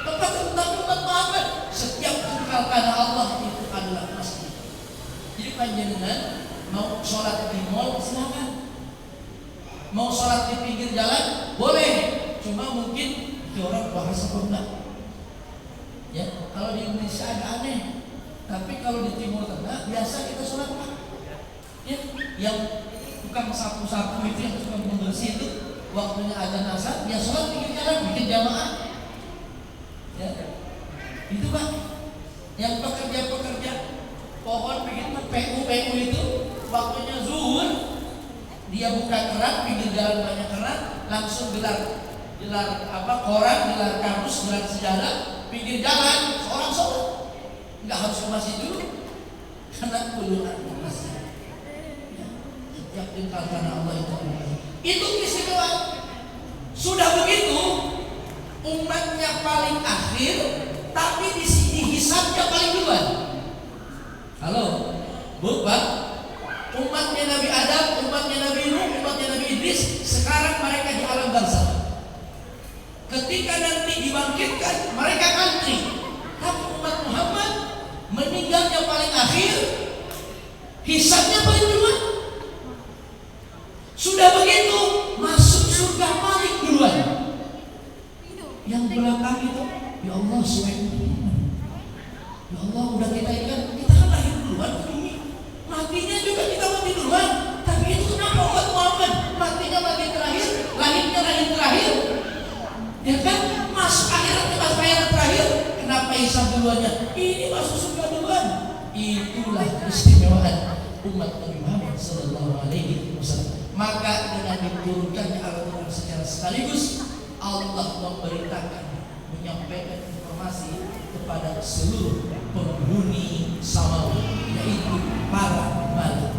Tempat tertentu umat Muhammad. Setiap pangkal tanah Allah itu adalah masjid. Jadi panjenengan mau sholat di mall silakan, mau sholat di pinggir jalan boleh, cuma mungkin di orang bahasa enggak. Ya, kalau di Indonesia agak aneh, tapi kalau di Timur Tengah biasa kita sholat Pak. Ya, yang tukang sapu-sapu itu yang suka membersih itu, waktunya azan asar dia sholat pinggir jalan, bikin jamaah. Ya, itu Pak, yang pekerja-pekerja pohon bikin PU itu waktunya zuhur dia buka keran, pinggir jalan banyak keran, langsung gelar koran, gelar kardus, gelar sejadah, pinggir jalan seorang sholat, nggak harus ke masjid dulu karena puluhan masjid. Ya, setiap tingkal tanah Allah itu keistimewaan. Sudah begitu umatnya paling akhir, tapi di sini hisabnya paling duluan. Halo, Bu, Pak, umatnya Nabi Adam, umatnya Nabi Nuh, umatnya Nabi Idris, sekarang mereka di alam barzakh. Ketika nanti dibangkitkan, mereka antri. Tapi umat Muhammad meninggalnya paling akhir, hisabnya paling duluan. Sudah begitu, masuk surga paling duluan. Yang belakang itu, ya Allah, ya Allah, udah kita ingat, kita kan lahir duluan ke bumi, matinya juga kita mati duluan. Tapi itu kenapa umat Muhammad matinya mati terakhir, lahirnya lahir terakhir? Ya kan, masuk akhiratnya masuk akhirat terakhir. Kenapa hisab duluannya? Ini masuk surga duluan. Itulah keistimewaan umat Nabi Muhammad sallallahu alaihi wasallam. Maka dengan diturunkannya Al-Quran secara sekaligus, Allah memberitakan, menyampaikan informasi kepada seluruh penghuni samawi, yaitu para malaikat.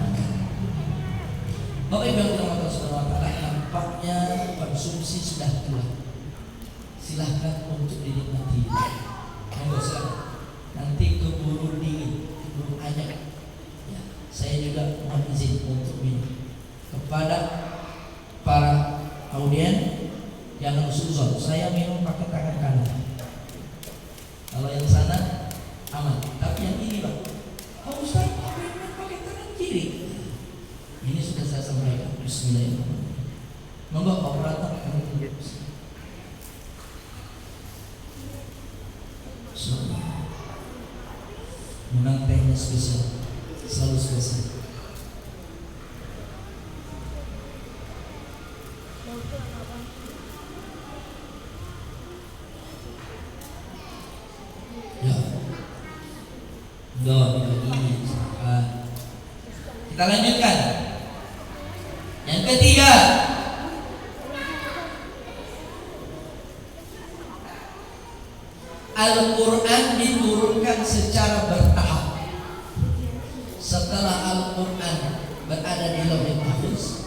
Bapak Ibu yang dirahmati Allah, nampaknya konsumsi sudah tua. Silahkan untuk dinikmati. Monggo silakan. Nanti keburu dingin, keburu anyak. Ya, saya juga mohon izin untuk minum. Kepada para audien, jangan suzon. Saya minum pakai tangan kanan. Kalau yang sana aman. Tapi yang ini Pak, kalau Ustaz minum pakai tangan kiri. Ini sudah saya sampaikan. Bismillahirrahmanirrahim. Monggo operator. Menang tehnya spesial, selalu spesial. Ya, ini. Kita lanjutkan. Yang ketiga, Al-Quran diturunkan secara bertahap. Setelah Al-Quran berada di Lauhul Mahfuz,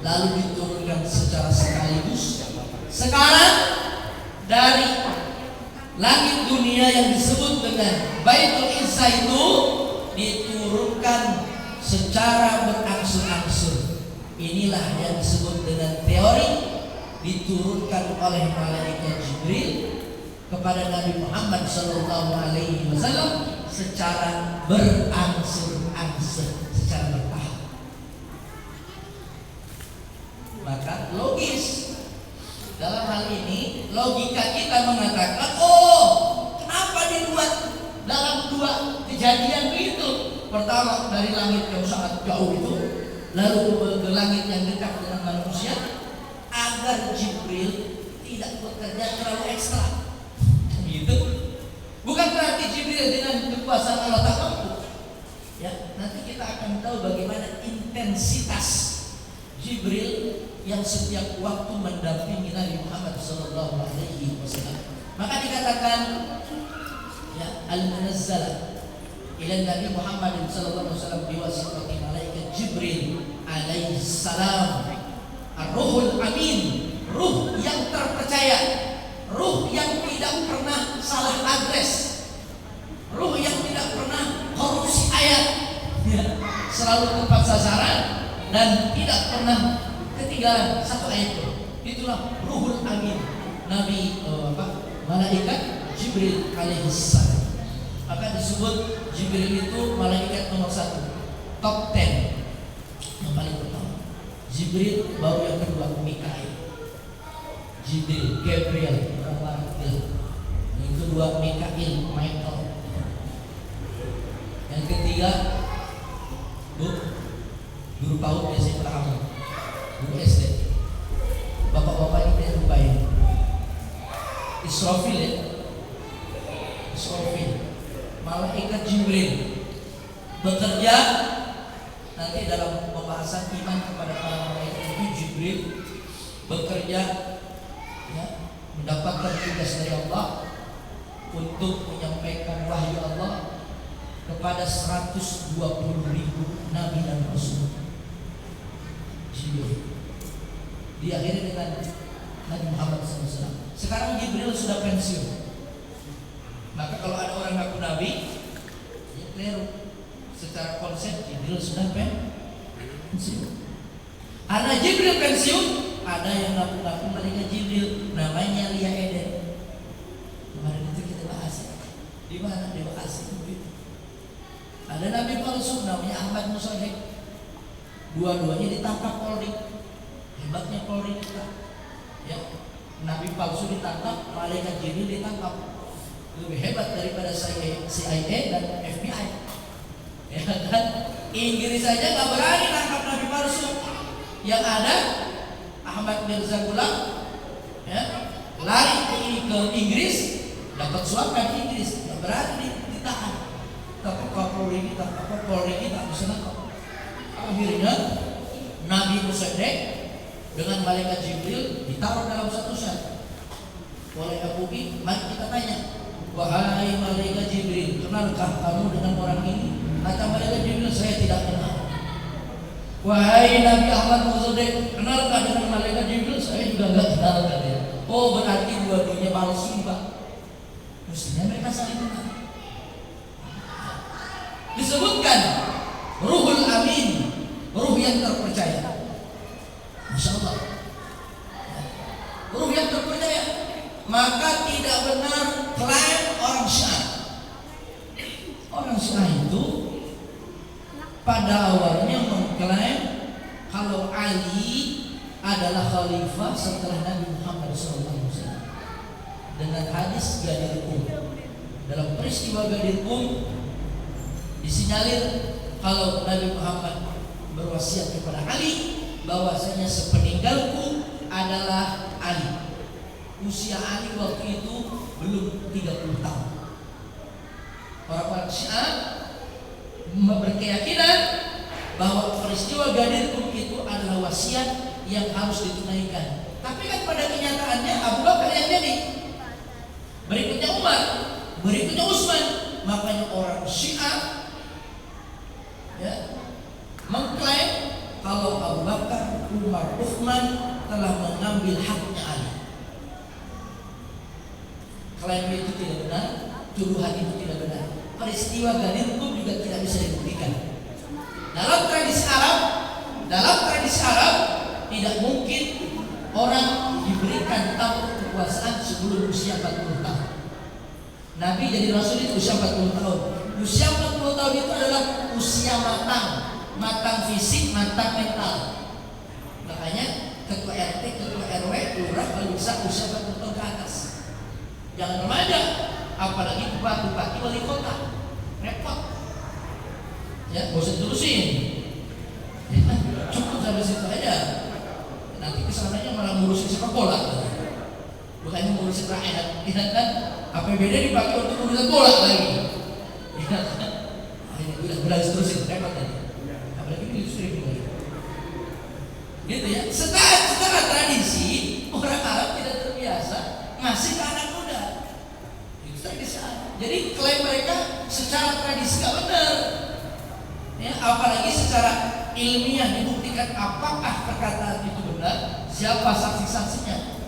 lalu diturunkan secara sekaligus. Sekarang dari langit dunia yang disebut dengan Baitul Izzah itu diturunkan secara berangsur-angsur. Inilah yang disebut dengan teori diturunkan oleh malaikat Jibril kepada Nabi Muhammad SAW secara berangsur-angsur, secara bertahap. Maka logis dalam hal ini, logika kita mengatakan, oh, kenapa dibuat dalam dua kejadian itu? Pertama dari langit yang sangat jauh itu, lalu ke langit yang dekat dengan manusia, agar Jibril tidak bekerja terlalu ekstra. Gitu. Bukan berarti Jibril dengan kekuasaan Allah tak mampu. Ya, nanti kita akan tahu bagaimana intensitas Jibril yang setiap waktu mendampingi Nabi Muhammad SAW. Maka dikatakan, ya, al-munazzala ila Nabi Muhammad SAW biwasitati malaikat Jibril alaihi salam, ar-ruhul amin, ruh yang terpercaya, ruh yang tidak pernah salah adres, ruh yang tidak pernah korupsi ayat, ya, selalu tepat sasaran dan tidak pernah ketinggalan satu ayat. Itulah ruhul amin, Nabi malaikat Jibril alaihi salam. Maka disebut Jibril itu malaikat nomor 1, top 10 yang paling pertama. Jibril baru yang kedua Mikail, Jibril, Gabriel, Rafael. Yang kedua Mikail, Michael. Yang ketiga guru PAUD biasanya paham, guru SD. Bapak-bapak ini yang lupain. Israfil, ya, Israfil, malaikat Jibril bekerja. Nanti dalam pembahasan iman kepada para malaikat itu, Jibril bekerja, ya, mendapatkan tugas dari Allah untuk menyampaikan wahyu Allah kepada 120.000 nabi dan rasul. Jibril diakhiri dengan Nabi Muhammad SAW. Sekarang Jibril sudah pensiun. Maka kalau ada orang ngaku nabi, ya keliru. Secara konsep Jibril sudah pensiun. Ada Jibril pensiun, ada yang ngaku-ngaku malaikat Jibril, namanya Lia Eden. Kemarin itu kita bahas, ya. Di mana di Bekasi begitu. Ada nabi palsu namanya Ahmad Musadik. Dua-duanya ditangkap Polri. Hebatnya Polri kita. Ya, nabi palsu ditangkap, malaikat Jibril ditangkap. Lebih hebat daripada CIA dan FBI. Ya kan? Inggris saja nggak berani tangkap nabi palsu. Yang ada Ahmad Mirza Ghulam, ya, lari ke Inggris, dapat suaka di Inggris, nggak berani ditahan. Tapi Polri kita bisa nangkap. Akhirnya Nabi Musadik dengan malaikat Jibril ditaruh dalam satu sel oleh Abu Bakar. Mari kita tanya, wahai malaikat Jibril, kenalkah kamu dengan orang ini? Kata malaikat Jibril, saya tidak kenal. Wahai Nabi Ahmad Musadik, kenalkah dengan malaikat Jibril? Saya juga nggak kenal, katanya. Oh, berarti dua-duanya palsu, Pak. Mestinya mereka saling kenal. Disebutkan Ruhul Amin, ruh yang terpercaya. Masya Allah, ruh yang terpercaya. Maka tidak benar klaim orang Syiah. Orang Syiah itu pada awalnya mengklaim kalau Ali adalah khalifah setelah Nabi Muhammad SAW. Dengan hadis Ghadir dalam peristiwa Ghadir disinyalir kalau Nabi Muhammad berwasiat kepada Ali bahwasanya sepeninggalku adalah Ali. Usia Ali waktu itu belum 30 tahun. Orang-orang Syiah berkeyakinan bahwa peristiwa Ghadir itu adalah wasiat yang harus ditunaikan. Tapi kan pada kenyataannya Abu Bakar yang jadi, berikutnya Umar. mengambil haknya Ali. Klaim itu tidak benar, tuduhan itu tidak benar. Peristiwa Ghadir Qum juga tidak bisa dibuktikan. Dalam tradisi Arab tidak mungkin orang diberikan tampuk kekuasaan sebelum usia 40 tahun. Nabi jadi rasul itu usia 40 tahun. Usia 40 tahun itu adalah usia matang fisik, matang mental. Makanya ketua RT, ketua RW, lurah kalau bisa usia 40 tahun ke atas. Jangan remaja, apalagi bupati, wali kota, repot. Ya, gak usah terusin. Ya, cukup sampai situ aja. Nanti kesananya malah ngurusin sepak bola, bukannya ngurusin rakyat. Tidak kan? APBD dipakai untuk urusan bola lagi. Tidak kan? Udah terusin, repot tadi. Apalagi ini streaming lagi. Gitu ya. Secara tradisi orang Arab tidak terbiasa ngasih ke anak muda. Itu tradisi. Jadi klaim mereka secara tradisi gak benar. Ya, apalagi secara ilmiah dibuktikan apakah perkataan itu benar, siapa saksi-saksinya,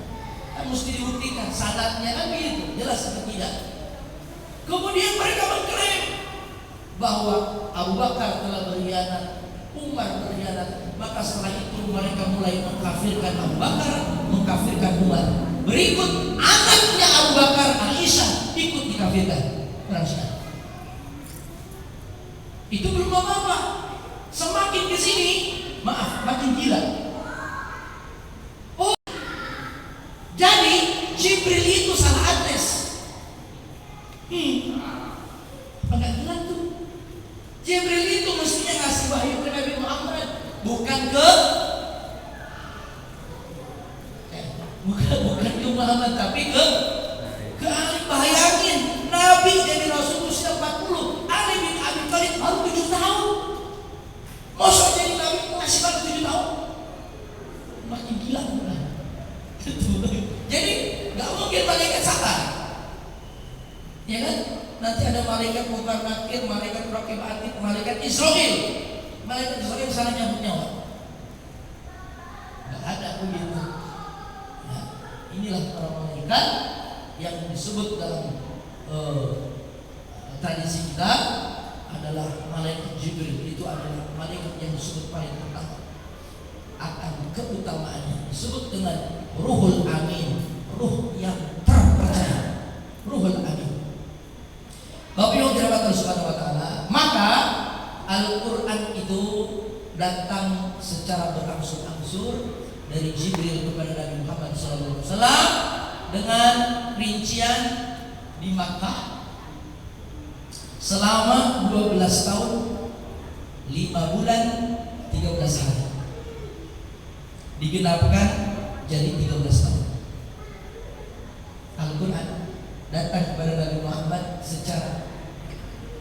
kan mesti dibuktikan sanadnya kan begitu, jelas atau tidak. Kemudian mereka mengklaim bahwa Abu Bakar telah berkhianat, Umar berkhianat, maka setelah itu mereka mulai mengkafirkan Abu Bakar, mengkafirkan Umar. Berikut anaknya Abu Bakar, Aisyah, ikut dikafirkan. Perang Syiah. Itu belum apa-apa. Semakin ke sini, makin gila. Oh, jadi Jibril itu salah adres. Enggak jelas tuh. Jibril itu mestinya ngasih wahyu ke Nabi Muhammad, bukan ke Muhammad, tapi ke Ali. Bayangin, Nabi jadi Rasul usia 40, Ali bin Abi Thalib baru 7 tahun. Masa jadi Nabi masih baru 7 tahun? Makin gila bukan? Jadi nggak mungkin malaikat salah, ya kan? Nanti ada malaikat Munkar Nakir, malaikat Raqib Atid, malaikat Israil. Malaikat Israil salah nyambut nyawa. Nggak ada begitu. Ya, inilah para malaikat yang disebut dalam tradisi kita adalah malaikat Jibril. Itu adalah malaikat yang disebut paling pertama. Akan keutamaannya disebut dengan Ruhul Amin, ruh yang terpercaya, Ruhul Amin. Bapak Ibu dirahmati Subhanahu wa taala, maka Al-Qur'an itu datang secara berangsur-angsur dari Jibril kepada Nabi Muhammad SAW dengan rincian di Makkah selama 12 tahun 5 bulan 13 hari, digenapkan jadi 13 tahun. Al-Quran datang kepada Nabi Muhammad secara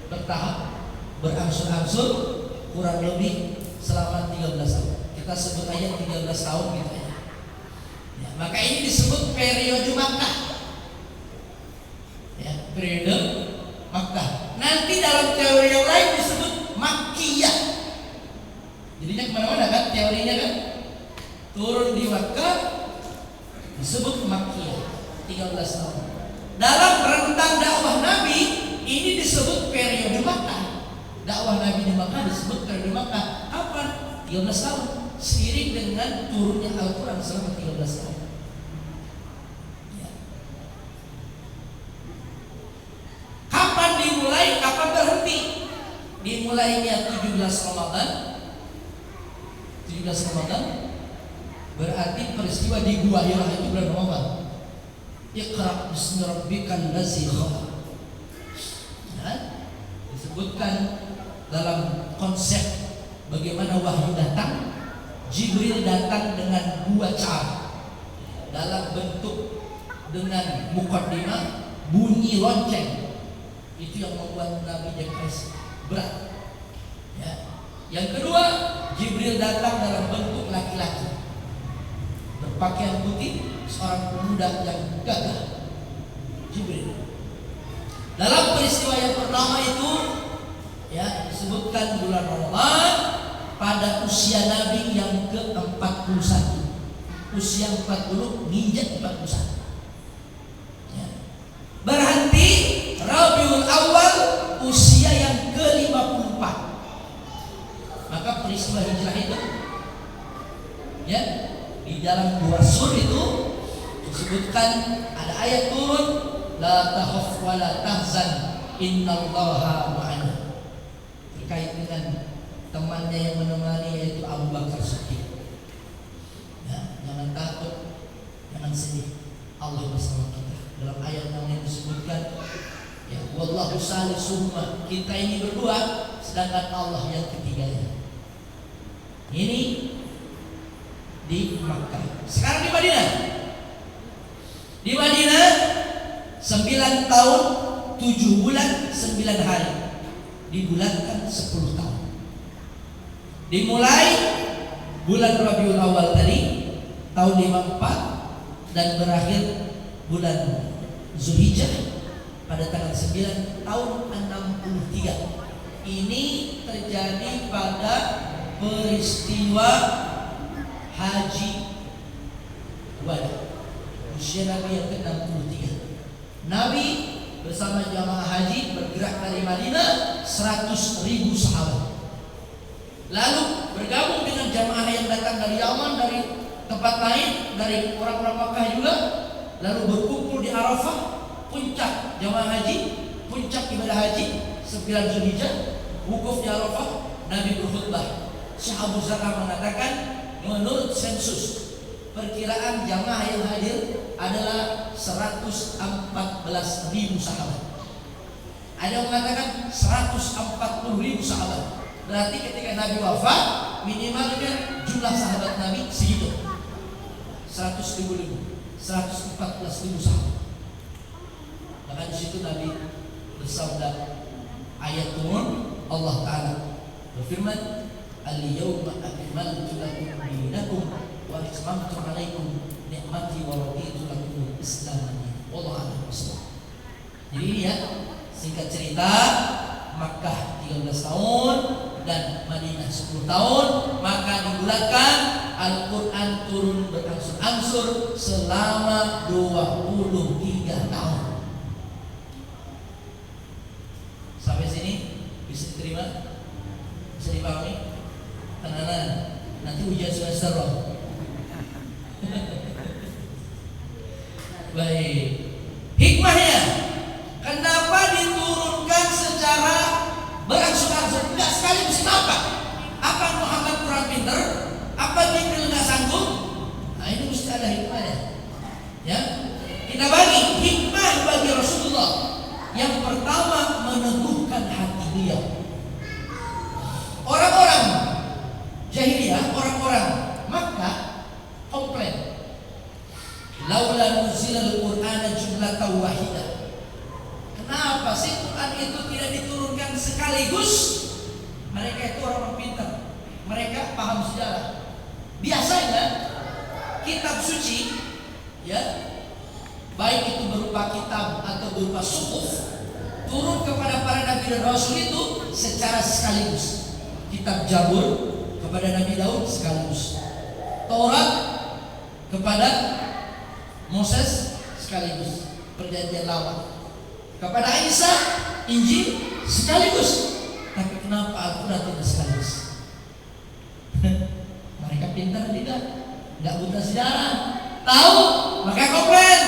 bertahap, berangsur-angsur, kurang lebih selama 13 tahun. Kita sebut aja 13 tahun gitu ya. Ya, maka ini disebut periode Makkah. Ya, periode Makkah. Nanti dalam teori yang lain disebut Makkiyah. Jadinya kemana-mana kan teorinya kan? Turun di Makkah disebut Makkiyah, 13 tahun. Dalam rentang dakwah Nabi ini disebut periode Makkah. Dakwah Nabi di Makkah disebut periode Makkah. Apa? 13 tahun. Seiring dengan turunnya Al-Quran selama 13 tahun. Ya. Kapan dimulai? Kapan berhenti? Dimulainya 17 Ramadan. 17 Ramadan berarti peristiwa di Gua Hira itu bulan Ramadan. Iqra bismi rabbikal ladzi khalaq. Ya, disebutkan dalam konsep bagaimana wahyu datang. Jibril datang dengan 2 cara, dalam bentuk dengan mukaddimah, bunyi lonceng. Itu yang membuat Nabi depresi berat. Ya. Yang kedua, Jibril datang dalam bentuk laki-laki, berpakaian putih, seorang pemuda yang gagah. Jibril. Dalam peristiwa yang pertama itu, ya, disebutkan bulan Ramadan pada usia Nabi yang ke-41. usia 40 nginjak 41. Ya. Berhenti Rabiul Awal usia yang ke-54. Maka peristiwa hijrah itu ya, di dalam dua sur itu disebutkan ada ayat turun, la takhaf wa la tahzan innallaha ma'ana, terkait dengan temannya yang menemani yaitu Abu Bakar Siddiq. Ya, jangan takut, jangan sedih, Allah bersama kita. Dalam ayat yang disebutkan ya, wallahu salisuhuma, kita ini berdua sedangkan Allah yang ketiganya. Ini di Makkah. Sekarang di Madinah. Di Madinah 9 tahun 7 bulan 9 hari, dibulatkan 10 tahun. Dimulai bulan Rabiul Awal tadi tahun 54 dan berakhir bulan Zulhijjah pada tanggal 9 tahun 63. Ini terjadi pada peristiwa Haji Wada, usia Nabi yang ke-63. Nabi bersama jamaah haji bergerak dari Madinah 100.000 sahabat. Lalu bergabung dengan jamaah yang datang dari Yaman, dari tempat lain, dari orang-orang Makkah juga. Lalu berkumpul di Arafah, puncak jamaah haji, puncak ibadah haji 9 Zulhijjah, wukuf di Arafah. Nabi berkhutbah. Syekh Abu Zur'ah mengatakan, menurut sensus perkiraan jamaah yang hadir adalah 114.000 sahabat. Ada yang mengatakan 140.000 sahabat. Berarti ketika Nabi wafat, minimalnya jumlah sahabat Nabi segitu, 100.000, 114.000 sahabat. Maka di situ Nabi bersabda, ayat turun, Allah Ta'ala berfirman, al-yawma akmaltu lakum dinakum wa atmamtu alaikum ni'mati wa raditu lakum al-Islam. Wallahu a'lam bishawab. Jadi ya, singkat cerita, Makkah 13 tahun dan Madinah 10 tahun, maka dibulatkan Al-Quran turun berangsur-angsur selama 23 tahun. Sampai sini bisa diterima? Bisa dipahami? Tenanan, nanti ujian semester loh. Baik. Hikmahnya, kenapa diturunkan secara berangsur-angsur? Enggak sekaligus. Kenapa? Apa Muhammad kurang pinter? Apa Jibril nggak sanggup? Nah, ini mesti ada hikmahnya. Ya, kita bagi hikmah bagi Rasulullah. Yang pertama, meneguhkan hati beliau. Orang-orang jahiliyah, orang-orang Makkah komplain, laula nuzilal Qur'ana jumlatan wahidah. Kenapa sih Quran itu tidak diturunkan sekaligus? Mereka itu orang pintar, mereka paham sejarah. Biasanya kitab suci, ya, baik itu berupa kitab atau berupa suhuf, turun kepada para nabi dan rasul itu secara sekaligus. Kitab Zabur kepada Nabi Daud sekaligus, Taurat kepada Moses sekaligus, Perjanjian Lama kepada Isa, Injil sekaligus. Tapi kenapa Al-Quran tidak sekaligus? Mereka pintar tidak? Nggak buta sejarah, tahu, maka komplain.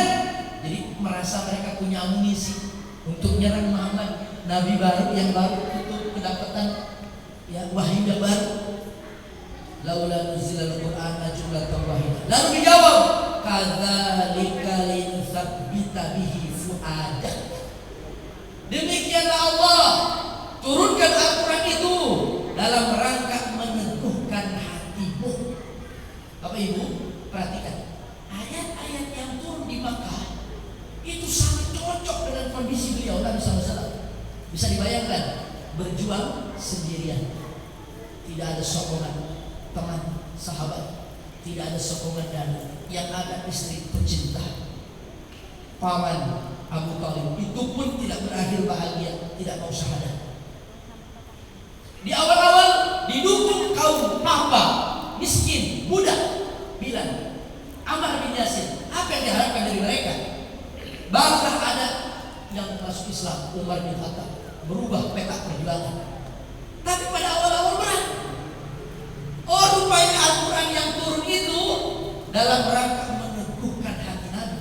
Jadi merasa mereka punya amunisi untuk menyerang Muhammad, Nabi baru yang baru itu kedapatan ya wahyu yang baru. Laula nuzilal Qur'ana jumlatan wahidah. Lalu dijawab, kadzalika linutsabbita bihi fuadak. Demikianlah Allah turunkan Al-Quran itu dalam rangka meneguhkan hatimu. Bapak Ibu, perhatikan ayat-ayat yang turun di Makkah itu sangat cocok dengan kondisi beliau Nabi SAW. Bisa dibayangkan, berjuang sendirian, tidak ada sokongan teman, sahabat, tidak ada sokongan dana, yang ada istri tercinta, paman Abu Thalib, itu pun tidak berakhir bahagia, tidak mau syahadat. Di awal-awal didukung kaum papa, miskin, budak, Bilal. Yasin. Apa yang diharapkan dari mereka? Barulah ada yang masuk Islam, Umar bin Khattab, berubah peta perjuangan. Tapi pada awal-awal berat. Oh, rupanya Al-Quran yang turun itu dalam rangka meneguhkan hati Nabi.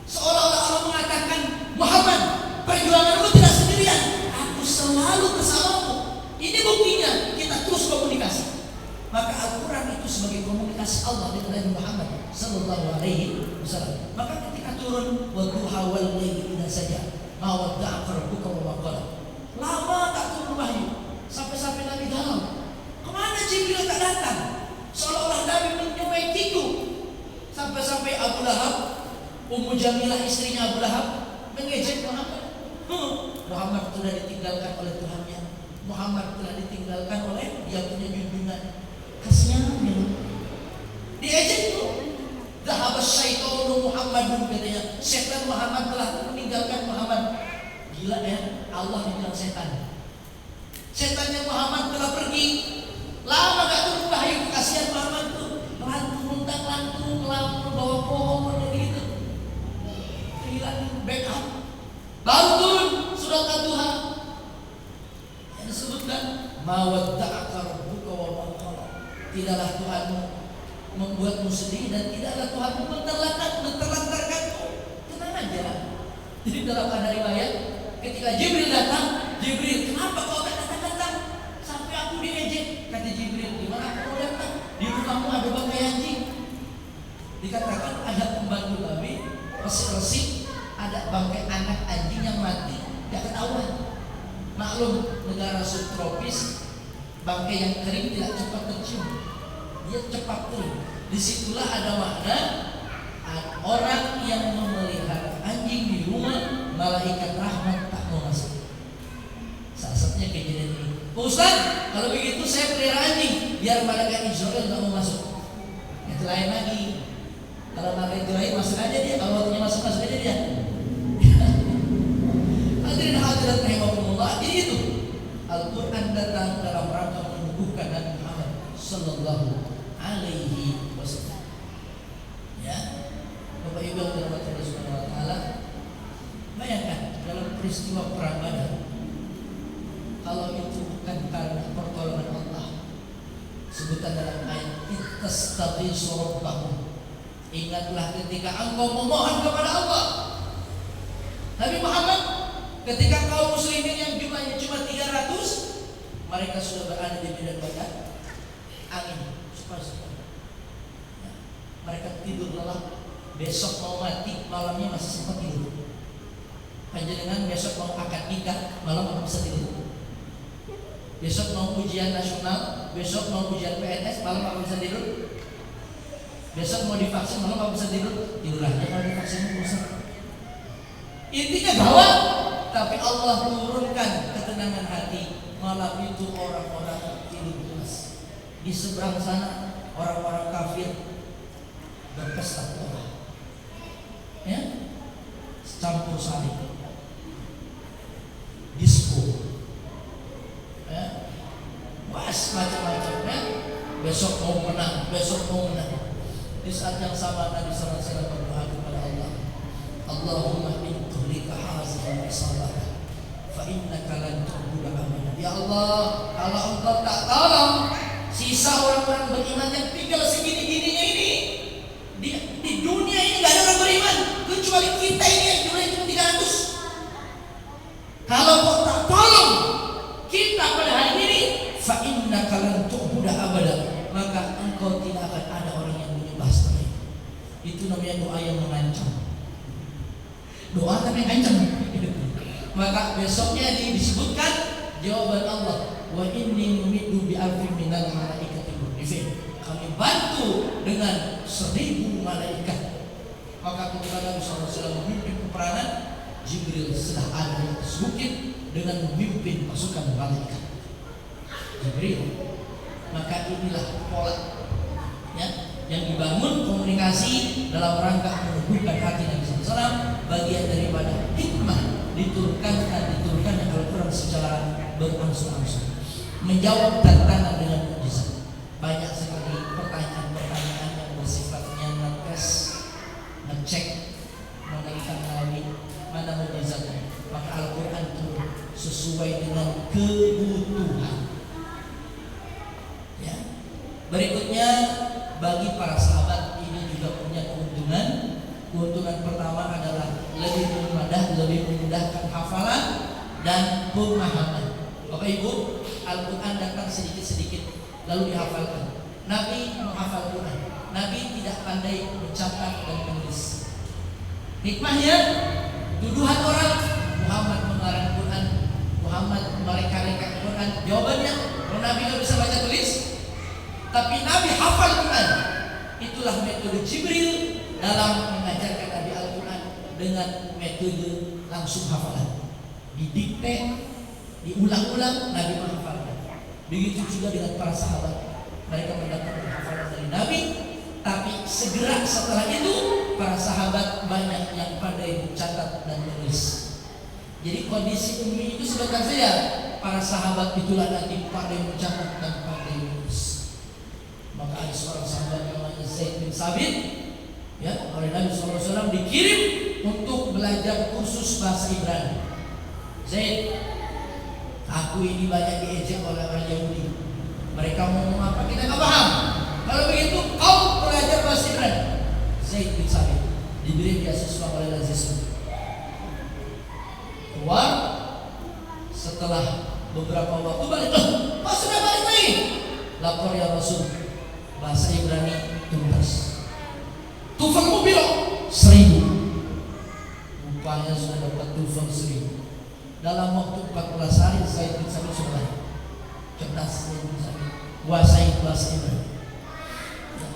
Seolah-olah Allah mengatakan, Muhammad, perjuanganmu tidak sendirian, aku selalu bersamamu. Ini buktinya kita terus komunikasi. Maka Al-Quran itu sebagai komunikasi Allah dengan Nabi Muhammad sallallahu alaihi wasallam. Maka ketika turun wadduha wal laili idza saja, ma wadda'aka rabbuka wa ma qala. Lama tak turun wahyu, sampai-sampai Nabi galau. Kemana Jibril tak datang? Seolah-olah Nabi menyukai tidur. Sampai-sampai Abu Lahab, Ummu Jamilah istrinya Abu Lahab mengejek Muhammad. Muhammad telah ditinggalkan oleh Tuhannya. Muhammad telah ditinggalkan oleh yang punya junjungan. Kasihan memang. Diejek tuh. Zahabas syaitanu Muhammadun, katanya. Setan Muhammad telah meninggalkan Muhammad. Gila ya, Allah dibilang setan. Setannya Muhammad telah pergi. Lama gak turun wahyu, kasihan Muhammad tuh. Lantung, ngelamun, bawa pohon gitu. Kehilangan backup. Baru turun surat Ad-Duha. Yang disebutkan ma wadda'aka rabbuka wa ma qala. Tidaklah Tuhanmu membuatmu sedih dan tidaklah Tuhanmu menterlantarkanmu. Tenang aja. Jadi dalam ada riwayat ketika Jibril datang, Jibril, kenapa kau tak datang? Sampai aku diejek. Kata Jibril, di mana aku datang? Di rumahmu ada bangkai anjing. Dikatakan ada pembantu Nabi resik-resik, ada bangkai anak anjing yang mati, gak ketahuan. Maklum negara subtropis, bangkai yang kering tidak cepat tercium, dia cepat kering. Disitulah ada makna orang yang memelihara anjing di rumah, malaikat rahmat tak mau masuk. Saat-saatnya kejadian ini. Ustaz, kalau begitu saya pelihara anjing biar malaikat Israel tak mau masuk. Itu lain lagi. Kalau malaikat Israel masuk aja dia, kalau waktunya masuk aja dia. Hadirin hadirat rahimakumullah, jadi itu Al-Quran datang dalam rangka meneguhkan Nabi Muhammad sallallahu alaihi wasallam. Ya, Bapak Ibu yang dirahmati Allah Subhanahu wa taala, bayangkan dalam peristiwa perang Badar, kalau itu bukan karena pertolongan Allah, sebutan dalam ayat ittastaghiitsu rabbakum, ingatlah ketika engkau memohon kepada Allah. Nabi Muhammad, ketika kaum muslimin yang jumlahnya cuma 300, mereka sudah berada di medan Badar, angin super-super. Ya, mereka tidur lelap. Besok mau mati, malamnya masih sempat tidur. Panjenengan besok mau akad nikah, malam apa bisa tidur? Besok mau ujian nasional, besok mau ujian PNS, malam apa bisa tidur? Besok mau divaksin, malam apa bisa tidur? Tidur aja kalau divaksin bisa. Intinya bahwa tapi Allah turunkan ketenangan hati. Malam itu orang-orang tidur pulas. Di seberang sana orang-orang kafir berpesta pora, ya, campur sari, disco, ya, was macam-macamnya. Besok mau menang, besok mau menang. Di saat yang sama Nabi sallallahu alaihi wasallam berdoa kepada Allah, Allahumma in tuhlika hazihi salah fa innaka lan tu'budu abadan. Ya Allah, kalau Engkau tak tolong sisa orang-orang beriman yang tinggal segini-gininya ini, di dunia ini gak ada orang beriman kecuali kita ini yang jumlahnya cuma 300. Kalau Kau tak tolong kita pada hari ini, fa innaka lan tu'budu abadan, maka Engkau tidak akan ada orang yang menyembah selain. Itu namanya doa yang mengancam. Doa tapi ancam. Maka besoknya disebutkan jawaban Allah, wa inni numiddu bi alfin minal malaikati murdifin. Kami bantu dengan 1000 malaikat. Maka ketika Nabi SAW memimpin peperangan, Jibril sudah ada di atas bukit dengan memimpin pasukan malaikat. Jibril. Maka inilah pola, ya, yang dibangun komunikasi dalam rangka meneguhkan hati Nabi SAW, bagian daripada hikmah diturunkan Al-Quran secara berangsur-angsur, menjawab tantangan dengan mukjizat. Banyak sekali pertanyaan-pertanyaan yang bersifatnya Keuntungan pertama adalah lebih memudahkan hafalan dan pemahaman. Bapak Ibu, Al-Quran datang sedikit-sedikit lalu dihafalkan. Nabi menghafal Quran. Nabi tidak pandai mencatat dan menulis. Hikmahnya, tuduhan orang Muhammad mengarang Quran, Muhammad mereka-reka Quran. Jawabannya, kalau Nabi tidak bisa baca tulis, tapi Nabi hafal Quran. Itulah metode Jibril dalam mengajarkan Nabi Al-Quran dengan metode langsung hafalan. Didikte, diulang-ulang, Nabi menghafalkan. Begitu juga dengan para sahabat. Mereka mendapatkan hafalan dari Nabi, tapi segera setelah itu para sahabat banyak yang pandai mencatat dan menulis. Jadi kondisi umum itu sebenarnya saja para sahabat itulah nanti pandai mencatat dan pandai menulis. Maka ada seorang sahabat namanya Zaid bin Sabit, ya, oleh Nabi SAW dikirim untuk belajar kursus bahasa Ibrani. Zaid, aku ini banyak diejek oleh orang Yahudi. Mereka ngomong apa kita nggak paham. Kalau begitu kau belajar bahasa Ibrani. Zaid bin Sabit diberi beasiswa oleh Lazisme. Keluar setelah beberapa waktu balik. Kau sudah balik lagi? Lapor ya Rasul, bahasa Ibrani tuntas. Tufanmu bilang 1000. Rupanya sudah dapat tufan 1000. Dalam waktu 14 hari Zaid bin Sabit sudah cerdas, Zaid bin Sabit kuasai bahasa Ibrani.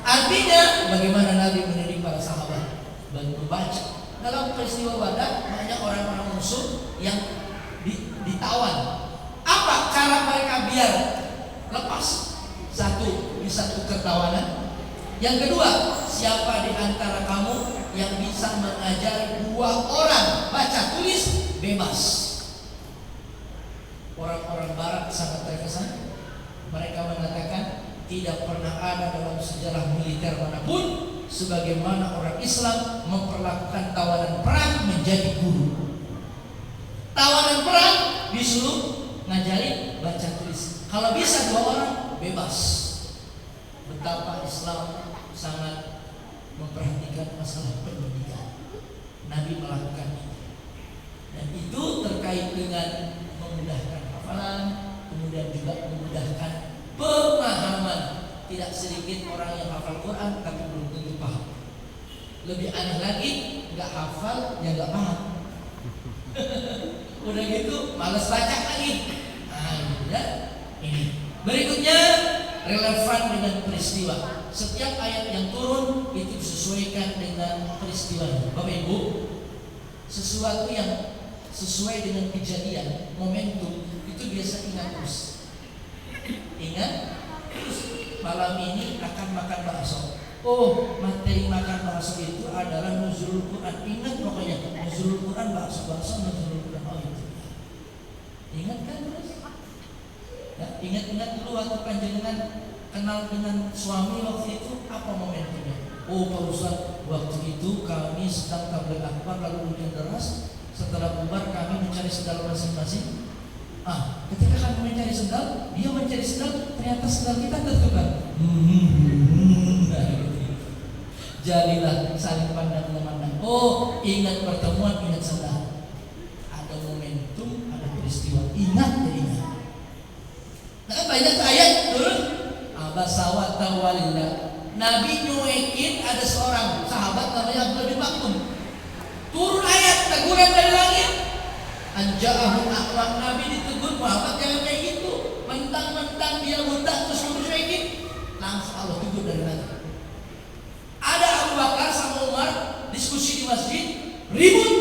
Artinya bagaimana Nabi mendidik para sahabat membaca. Dalam peristiwa Badar banyak orang-orang musuh yang ditawan. Apa cara mereka biar lepas? Satu, bisa tukar tawanan. Yang kedua, siapa di antara kamu yang bisa mengajar 2 orang baca tulis bebas? Orang-orang barat sangat terkesan. Mereka mengatakan tidak pernah ada dalam sejarah militer manapun sebagaimana orang Islam memperlakukan tawanan perang menjadi guru. Tawanan perang disuruh ngajarin baca tulis. Kalau bisa 2 orang bebas. Betapa Islam sangat memperhatikan masalah pendidikan. Nabi melakukan itu. Dan itu terkait dengan memudahkan hafalan, kemudian juga memudahkan pemahaman. Tidak sedikit orang yang hafal Quran tapi belum tentu paham. Lebih aneh lagi, nggak hafal ya nggak paham. Udah gitu malas baca lagi. Ya, ini. Berikutnya relevan dengan peristiwa. Setiap ayat yang turun itu disesuaikan dengan peristiwanya. Bapak Ibu, sesuatu yang sesuai dengan kejadian, momentum itu biasa ingat terus. Ingat terus. Malam ini akan makan bakso. Oh, materi makan bakso itu adalah nuzulul Quran. Ingat pokoknya nuzulul Quran, bakso nuzulul Quran. Oh itu. Ingat kan terus? Ya, ingat-ingat dulu waktu panjenengan kenal dengan suami waktu itu apa momentumnya? Oh Pak Ustaz, waktu itu kami sedang tabligh akbar lalu hujan deras. Setelah bubar kami mencari sendal masing-masing. Ketika kami mencari sendal, dia mencari sendal, ternyata sendal kita tertukar. Jadilah saling pandang memandang. Oh, ingat pertemuan, ingat sendal. Ada momentum, ada peristiwa. Ingat jadinya. Nah, banyak ayat turun. Abasa wa tawalla. Nabi nyuekin ada seorang sahabat namanya Abdullah bin Maktum. Turun ayat teguran dari langit. Anja'ahul a'wam, Nabi ditegur, Muhammad jangan kayak gitu. Mentang-mentang dia buta terus mencuekin, langsung Allah tegur dari langit. Ada Abu Bakar sama Umar diskusi di masjid, ribut.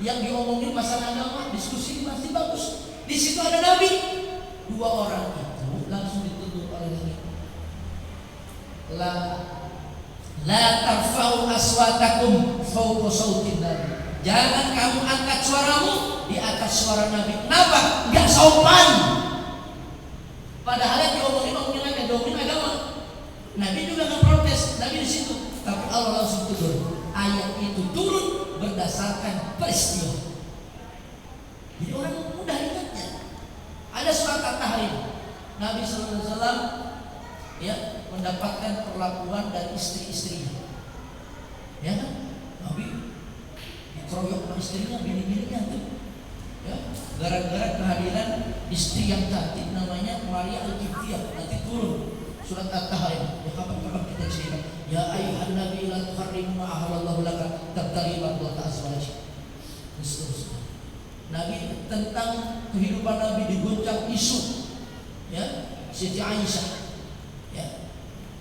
Yang diomongin masalah agama, diskusi di masjid bagus. Di situ ada Nabi. 2 orang itu langsung ditegur oleh langit. La tarfa'u aswatakum fawqa sautin nabi. Jangan kamu angkat suaramu di atas suara Nabi. Kenapa? Gak sopan. Padahal yang diomongin agama. Nabi juga nggak protes. Nabi di situ. Tapi Allah langsung tegur. Ayat itu turun berdasarkan peristiwa. Jadi orang mudah ingatnya. Ada surat At-Tahrim. Nabi SAW ya mendapatkan perlakuan dari istri-istrinya. Ya kan? dikeroyok sama istrinya, bini-bininya tuh. Ya, gara-gara kehadiran istri yang cantik namanya Maria Al-Qibtiyah. Nanti turun surat At-Tahrim. Ya kapan-kapan kita cerita. Ya ayyuhan nabi la tuharrimu ma ahallallahu laka tabtaghi mardata azwajik. Terus. Nabi tentang kehidupan Nabi digoncang isu. Ya, Siti Aisyah. Ya.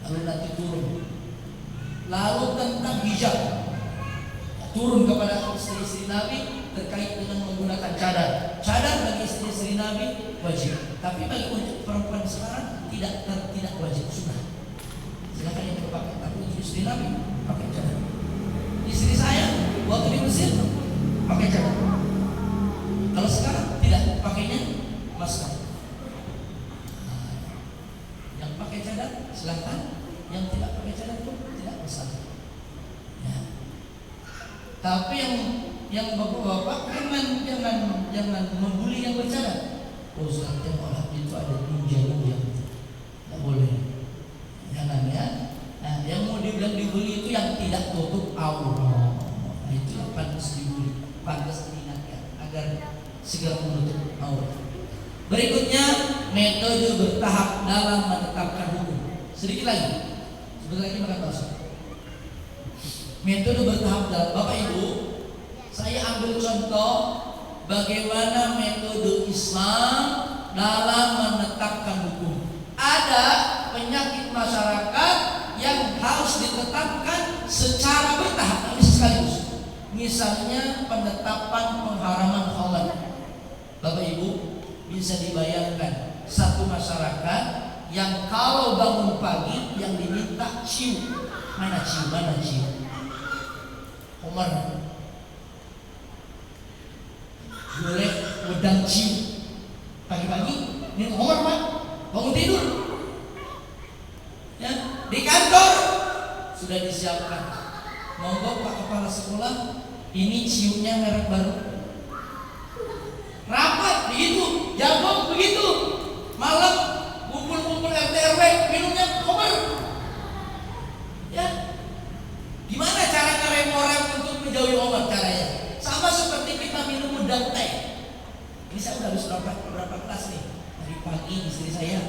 Lalu nanti turun. Lalu tentang hijab. Ya, turun kepada istri-istri Nabi terkait dengan menggunakan cadar. Cadar bagi istri-istri Nabi wajib, tapi bagi untuk perempuan sekarang tidak wajib, sunnah. Silakan yang berpakai, tapi untuk istri Nabi pakai cadar. Istri saya waktu di Mesir pakai cadar. Kalau sekarang tidak, pakainya masker. Yang pakai cadar silakan, yang tidak pakai cadar pun tidak masalah. Ya. Tapi yang bapak-bapak jangan membuli yang bercadar. Oh, Ustaz, orang itu ada ninja, tidak boleh. Jangan ya. Nah, yang mau dibilang dibuli itu yang tidak tutup aurat. Nah, itu yang pantas dibuli, pantas diingatkan agar segera menutup aurat. Berikutnya, metode bertahap dalam menetapkan hukum. Sedikit lagi, sebentar lagi makan bakso. Metode bertahap dalam, Bapak Ibu, saya ambil contoh bagaimana metode Islam dalam menetapkan hukum. Ada penyakit masyarakat yang harus ditetapkan secara bertahap, tak bisa sekaligus. Misalnya penetapan pengharaman khamr. Bapak Ibu, bisa dibayangkan satu masyarakat yang kalau bangun pagi yang diminta cium. Mana cium? Khamr. Boleh wedang cium. Pagi-pagi minum khamr, Pak. Bangun tidur. Ya, di kantor sudah disiapkan. Monggo Pak Kepala Sekolah, ini ciumnya merek baru. Rapat begitu, jago begitu. Malam kumpul-kumpul RT RW minumnya khamr. Ya. Gimana cara ngerem orang untuk menjauhi khamr caranya? Sama seperti kita minum wedang teh. Ini saya udah habis berapa kelas nih. Dari pagi istri saya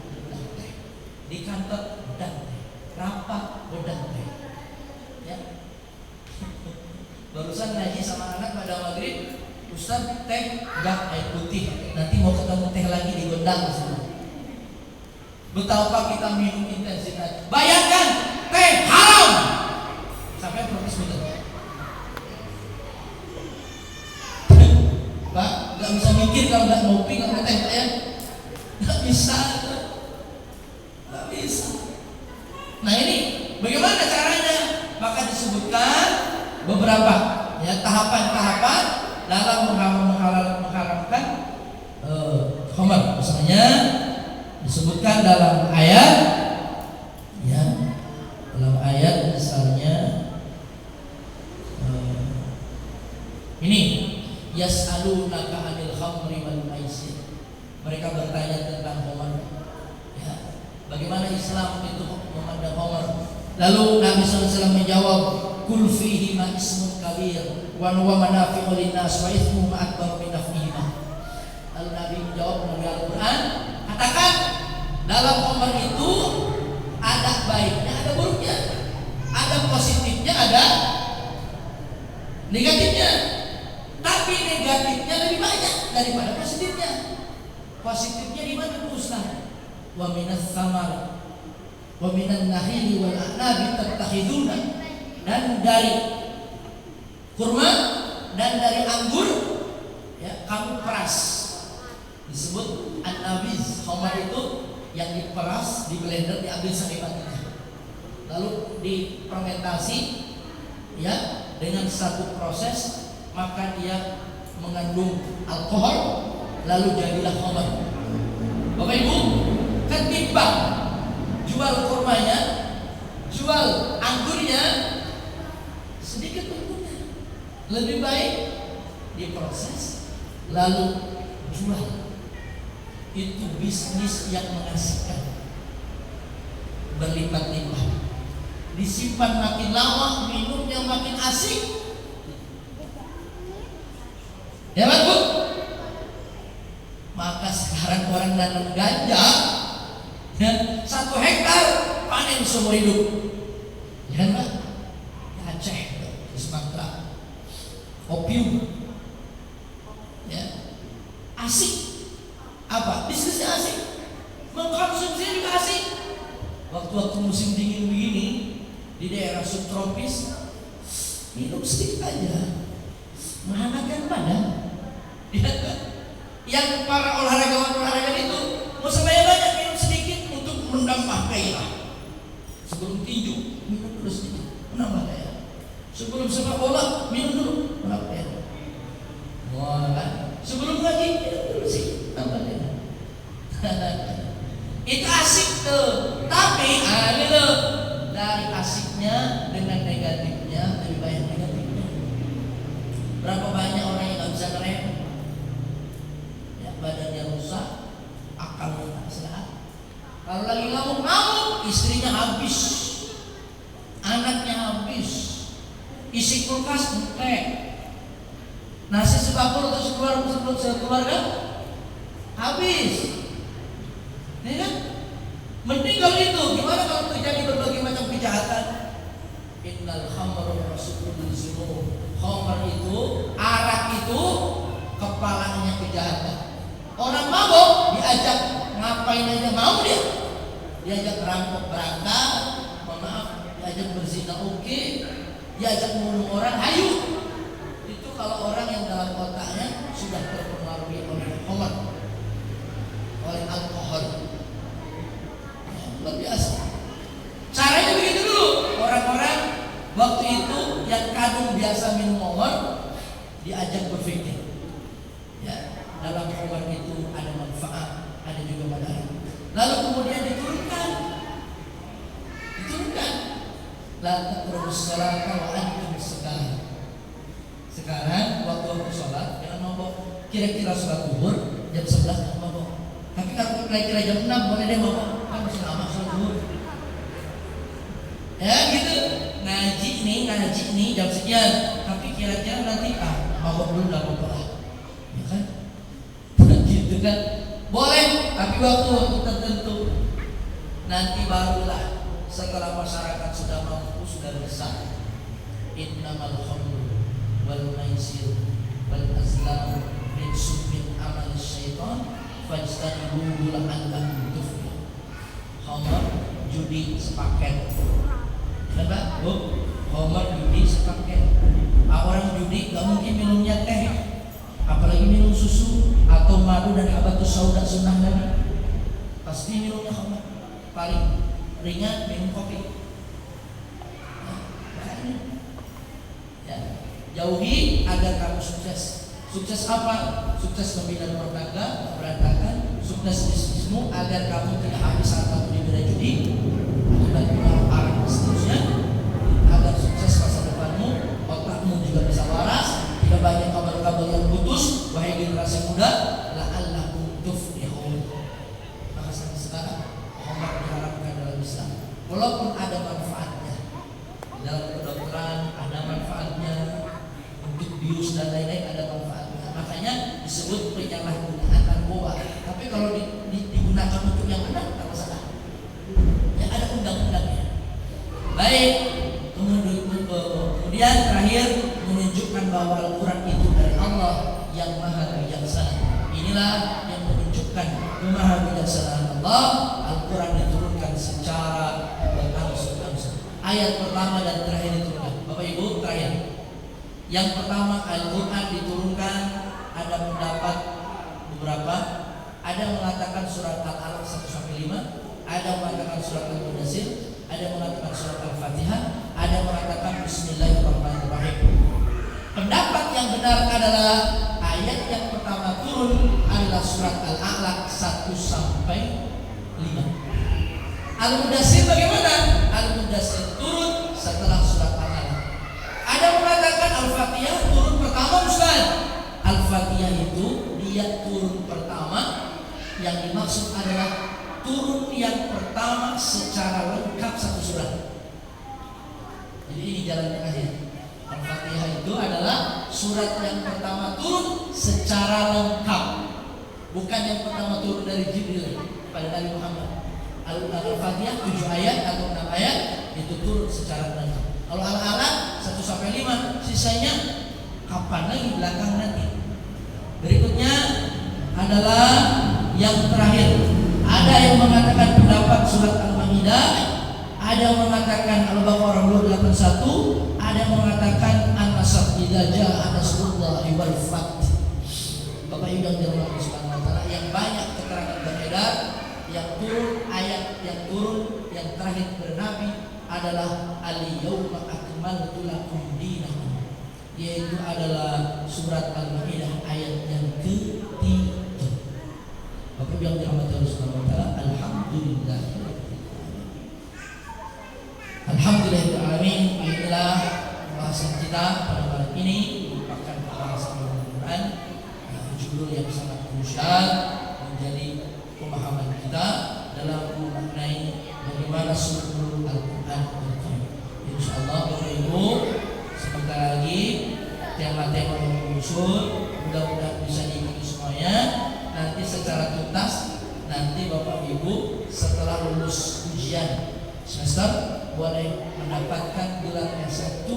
wedang teh. Di kantor wedang teh. Rapat wedang teh. Ya. Barusan ngaji sama anak pada maghrib, Ustaz teh enggak air putih. Nanti mau ketemu teh lagi di gondang semua. Betapa kita minum intensitas. Bayangkan teh haram. Sampai protes betul. Pak, nggak bisa mikir kalau nggak ngopi nggak teh ya, nggak bisa. Nah ini bagaimana caranya? Maka disebutkan beberapa ya tahapan-tahapan dalam mengharamkan khamr. Misalnya disebutkan dalam ayat ya, dalam ayat misalnya ini yas'alunaka 'anil khamri wal maisir. Mereka bertanya tentang khamr. Ya, bagaimana Islam itu memandang khamr? Lalu Nabi SAW menjawab, kul fihi ma ismun kabir wa manafi'u linnas wa ithmu ma akbar min naf'ihima. Lalu Nabi menjawab melalui Al-Quran, katakan dalam khamr itu ada baiknya, ada buruknya, ada positifnya, ada negatifnya. Tapi negatifnya lebih banyak daripada positifnya. Positifnya di mana Ustaz? Wa minas samar wa minan nahili wal a'nabi tattakhiduna, dan dari kurma dan dari anggur ya kamu peras. Disebut an-nabiz. Khamr itu yang diperas, di blender, diambil saribatnya. Lalu difermentasi ya dengan satu proses, maka dia mengandung alkohol, lalu jadilah khamr. Bapak Ibu, kan timbang jual kurmanya, jual anggurnya, sedikit untungnya. Lebih baik diproses lalu jual. Itu bisnis yang mengasihkan, berlipat-lipat. Disimpan makin lama, minumnya makin asik. nanam ganja, ya, 1 hektar panen seumur hidup. Ya kan Pak? Di Aceh, di Sumatera, opium, ya, asik. Apa? Bisnisnya asik, mengkonsumsi juga asik. Waktu-waktu musim dingin begini di daerah subtropis, minum sedikit aja, menghangatkan badan. Ya kan? Yang para olahraga itu mau banyak minum sedikit untuk menambah gairah. Sebelum tinju minum dulu sedikit, menambah gairah. Sebelum sepak bola minum dulu, menambah gairah. Wah kan? Sebelum ngaji minum dulu sih, menambah gairah. Itu asik tuh. Tapi gitu, dari asiknya dengan negatifnya lebih banyak negatifnya. Berapa banyak orang yang nggak bisa ngerem, ya, badannya rusak, akalnya tak sehat. Kalau lagi ngamuk-ngamuk, istrinya habis, anaknya habis, isi kulkas entek, nasi sebakul untuk sekeluarga habis. Ya kan? Mending kalau itu, gimana kalau terjadi berbagai macam kejahatan? Innal khamra rasulul zunub. Khamr itu, arak itu kepalanya kejahatan. Orang mabuk diajak ngapain aja mau dia. Diajak rampok berangkat, diajak berzina oke, diajak membunuh orang, ayo. Itu kalau orang yang dalam otaknya sudah terpengaruhi oleh khamr, oleh alkohol. Luar biasa. Caranya begitu dulu. Orang-orang waktu itu yang kadung biasa minum khamr diajak berpikir, ya, dalam khamr itu ada manfaat, ada juga madarat. Lalu kemudian diturunkan. La taqrabus sholata wa antum sukara. Sekarang waktu sholat jangan mabok. Kira-kira sholat zuhur jam 11 jangan mabok. Tapi kalau kira-kira jam 6 boleh deh mabok. Kan masih lama sholat zuhur. Ya gitu. Ngaji nih jam sekian. Tapi kira-kira nanti mabok dulu dah mabok lah. Ya kan? Gitu kan? Boleh, tapi waktu tertentu. Nanti barulah setelah masyarakat sudah mampu, sudah besar. Innamal khamru wal maisir wal azlam rijsun min amali syaitan fajtanibuhu la'allakum tuflihun. Khamr, judi sepaket. Kenapa? Bu, khamr, judi sepaket. Orang judi gak mungkin minumnya teh, apalagi minum susu atau madu dan habatus sauda sunnah Nabi. Pasti minumnya khamr. Paling ringan minum kopi. Ya, jauhi agar kamu sukses. Sukses apa? Sukses membina rumah tangga berantakan. Sukses bisnismu agar kamu tidak habis saat kamu di bidang judi, akibat pengaruh arah dan seterusnya. Agar sukses masa depanmu, otakmu juga bisa waras, tidak banyak kabel-kabel yang putus. Wahai generasi muda, la'allakum tuflihun. Maka sampai sekarang Allah diharapkan dalam Islam, walaupun ada manfaatnya dalam kedokteran, ada manfaatnya untuk bius dan lain-lain, ada manfaatnya. Makanya disebut penyalahgunaan narkoba. Tapi kalau digunakan untuk yang benar, tak masalah. Ya ada undang-undangnya. Baik, kemudian terakhir menunjukkan bahwa Al-Quran itu dari Allah yang maha bijaksana. Inilah yang menunjukkan kemahabijaksanaan Allah. Al-Quran diturunkan secara berangsur-angsur. Ayat pertama dan terakhir diturunkan. Bapak Ibu, terakhir. Yang pertama, Al-Quran diturunkan, ada pendapat beberapa. Ada mengatakan surat Al-Alaq 1-5, ada mengatakan surat Al-Mudaththir, ada mengatakan surat Al-Fatihah, ada mengatakan Bismillahirrahmanirrahim. Pendapat yang benar adalah ayat yang pertama turun adalah surat Al-Alaq 1-5. Al-Mudaththir bagaimana? Al-Mudaththir turun setelah surat Al-Alaq. Ada mengatakan Al-Fatihah turun pertama, Ustaz. Al-Fatihah itu dia turun pertama. Yang dimaksud adalah turun yang pertama secara lengkap satu surat. Jadi ini jalan tengahnya. Al-Fatihah itu adalah surat yang pertama turun secara lengkap. Bukan yang pertama turun dari Jibril pada Nabi Muhammad. Al-Fatihah 7 ayat atau 6 ayat itu turun secara bergantian. Kalau Al-Alaq 1 sampai 5, sisanya kapan lagi belakang nanti. Berikutnya adalah yang terakhir. Ada yang mengatakan pendapat surat Al-Maidah, ada yang mengatakan Al-Baqarah 281, ada yang mengatakan An-Nasr idza jaa nasrullahi wal fath. Bapak Ibu yang dirahmati Allah Subhanahu wa taala, yang banyak keterangan beredar yang turun, ayat yang turun yang terakhir bernabi adalah al-yauma akmaltu lakum dinakum, yaitu adalah surat Al-Maidah ayat yang ketiga. Bapak yang dirahmati Allah Subhanahu wa taala, alhamdulillah. Alhamdulillahirabbil alamin. Inilah pembahasan kita pada malam ini, merupakan pembahasan Al-Qur'an, judul yang sangat krusial menjadi pemahaman kita dalam memaknai bagaimana seluruh Al-Quran berkait. Insyaallah Bapak Ibu, sebentar lagi tema-tema yang muncul mudah-mudahan bisa diikuti semuanya. Nanti secara tuntas, nanti Bapak Ibu setelah lulus ujian semester boleh mendapatkan gelar S1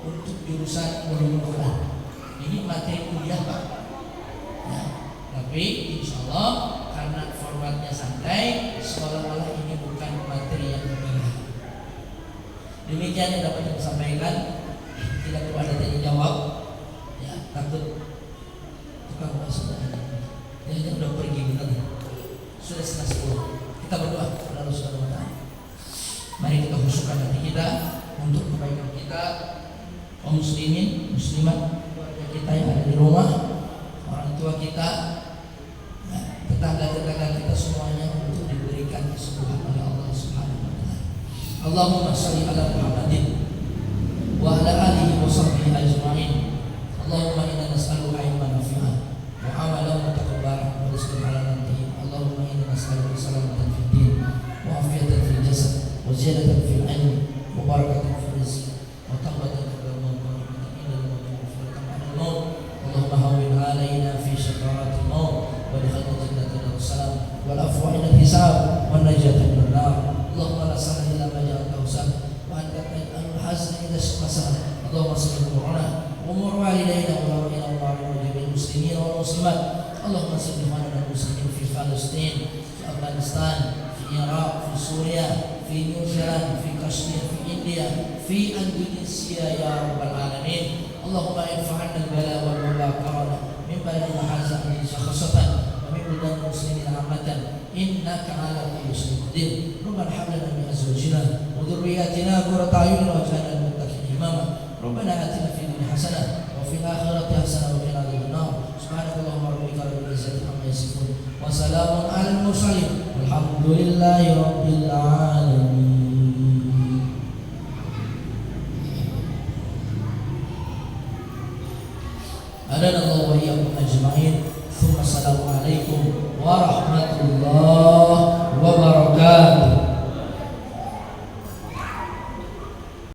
untuk jurusan Ulumul Quran. Ini materi kuliah Pak. Ya, tapi insyaallah karena formatnya santai, seolah-olah ini bukan materi yang berat. Demikian yang dapat saya sampaikan. Tidak perlu ada tanya jawab. Ya, takut tukang bakso dia udah pergi benar. Sudah setengah 10. Kita berdoa kepada Allah Subhanahu wa taala. Mari kita khusyukkan hati kita untuk kebaikan kita, kaum muslimin, muslimat, keluarga kita yang ada di rumah, orang tua kita, tetangga-tetangga kita semuanya, untuk diberikan kesembuhan oleh Allah Subhanahu wa taala. Allahumma shalli ala Muhammadin wa ala alihi wa sahbihi ajma'in. Allahumma inna nas'aluka ilman nafi'an wa amalan mutaqabbalan wa rizqan halalan tayyiban. Allahumma inna nas'aluka salamatan fid din wa afiyatan fil jasad wa ziyadatan fil ilmi wa barakatan fil rizq wa taqwatan fil maut wa rahmatan inda al-maut wa al-maut. Allahumma hawwin alaina fi syakaratil maut wa adkhilna jannata darussalam wal afwa ila al-hisab wan najata minan nar. Allahumma la sahla illa ma ja'altahu sahlan wa anta taj'alul hazna idza shi'ta sahlan. Allahumma salli qur'ana wa umur walidayna wa ila Allah wa jami'il muslimin wal muslimat. Allahumma salli ala muslimin fi Palestin, fi Afghanistan, fi Iraq, fi Suria, fi New Zealand, fi Kashmir, fi India, fi Indonesia ya rabbal alamin. Allahumma irfa'na al-bala wal waba qarana min baladina hadha Indonesia khassatan wa min buldan muslimin ammatan, innaka ala kulli shay'in qadir. Rabbana hab lana min azwajina wa dhurriyyatina qurrata a'yunin waj'alna lil muttaqina imama. Rabbana atina fid dunya hasanah wa fil akhirati hasanah wa qina adzabannar. Subhanakallahumma wa bihamdika rabbil izzati amma yasifun wa salamun alal mursalin walhamdulillahi rabbil alamin. Adana Allah wa iyyakum ajma'in. Assalamualaikum warahmatullahi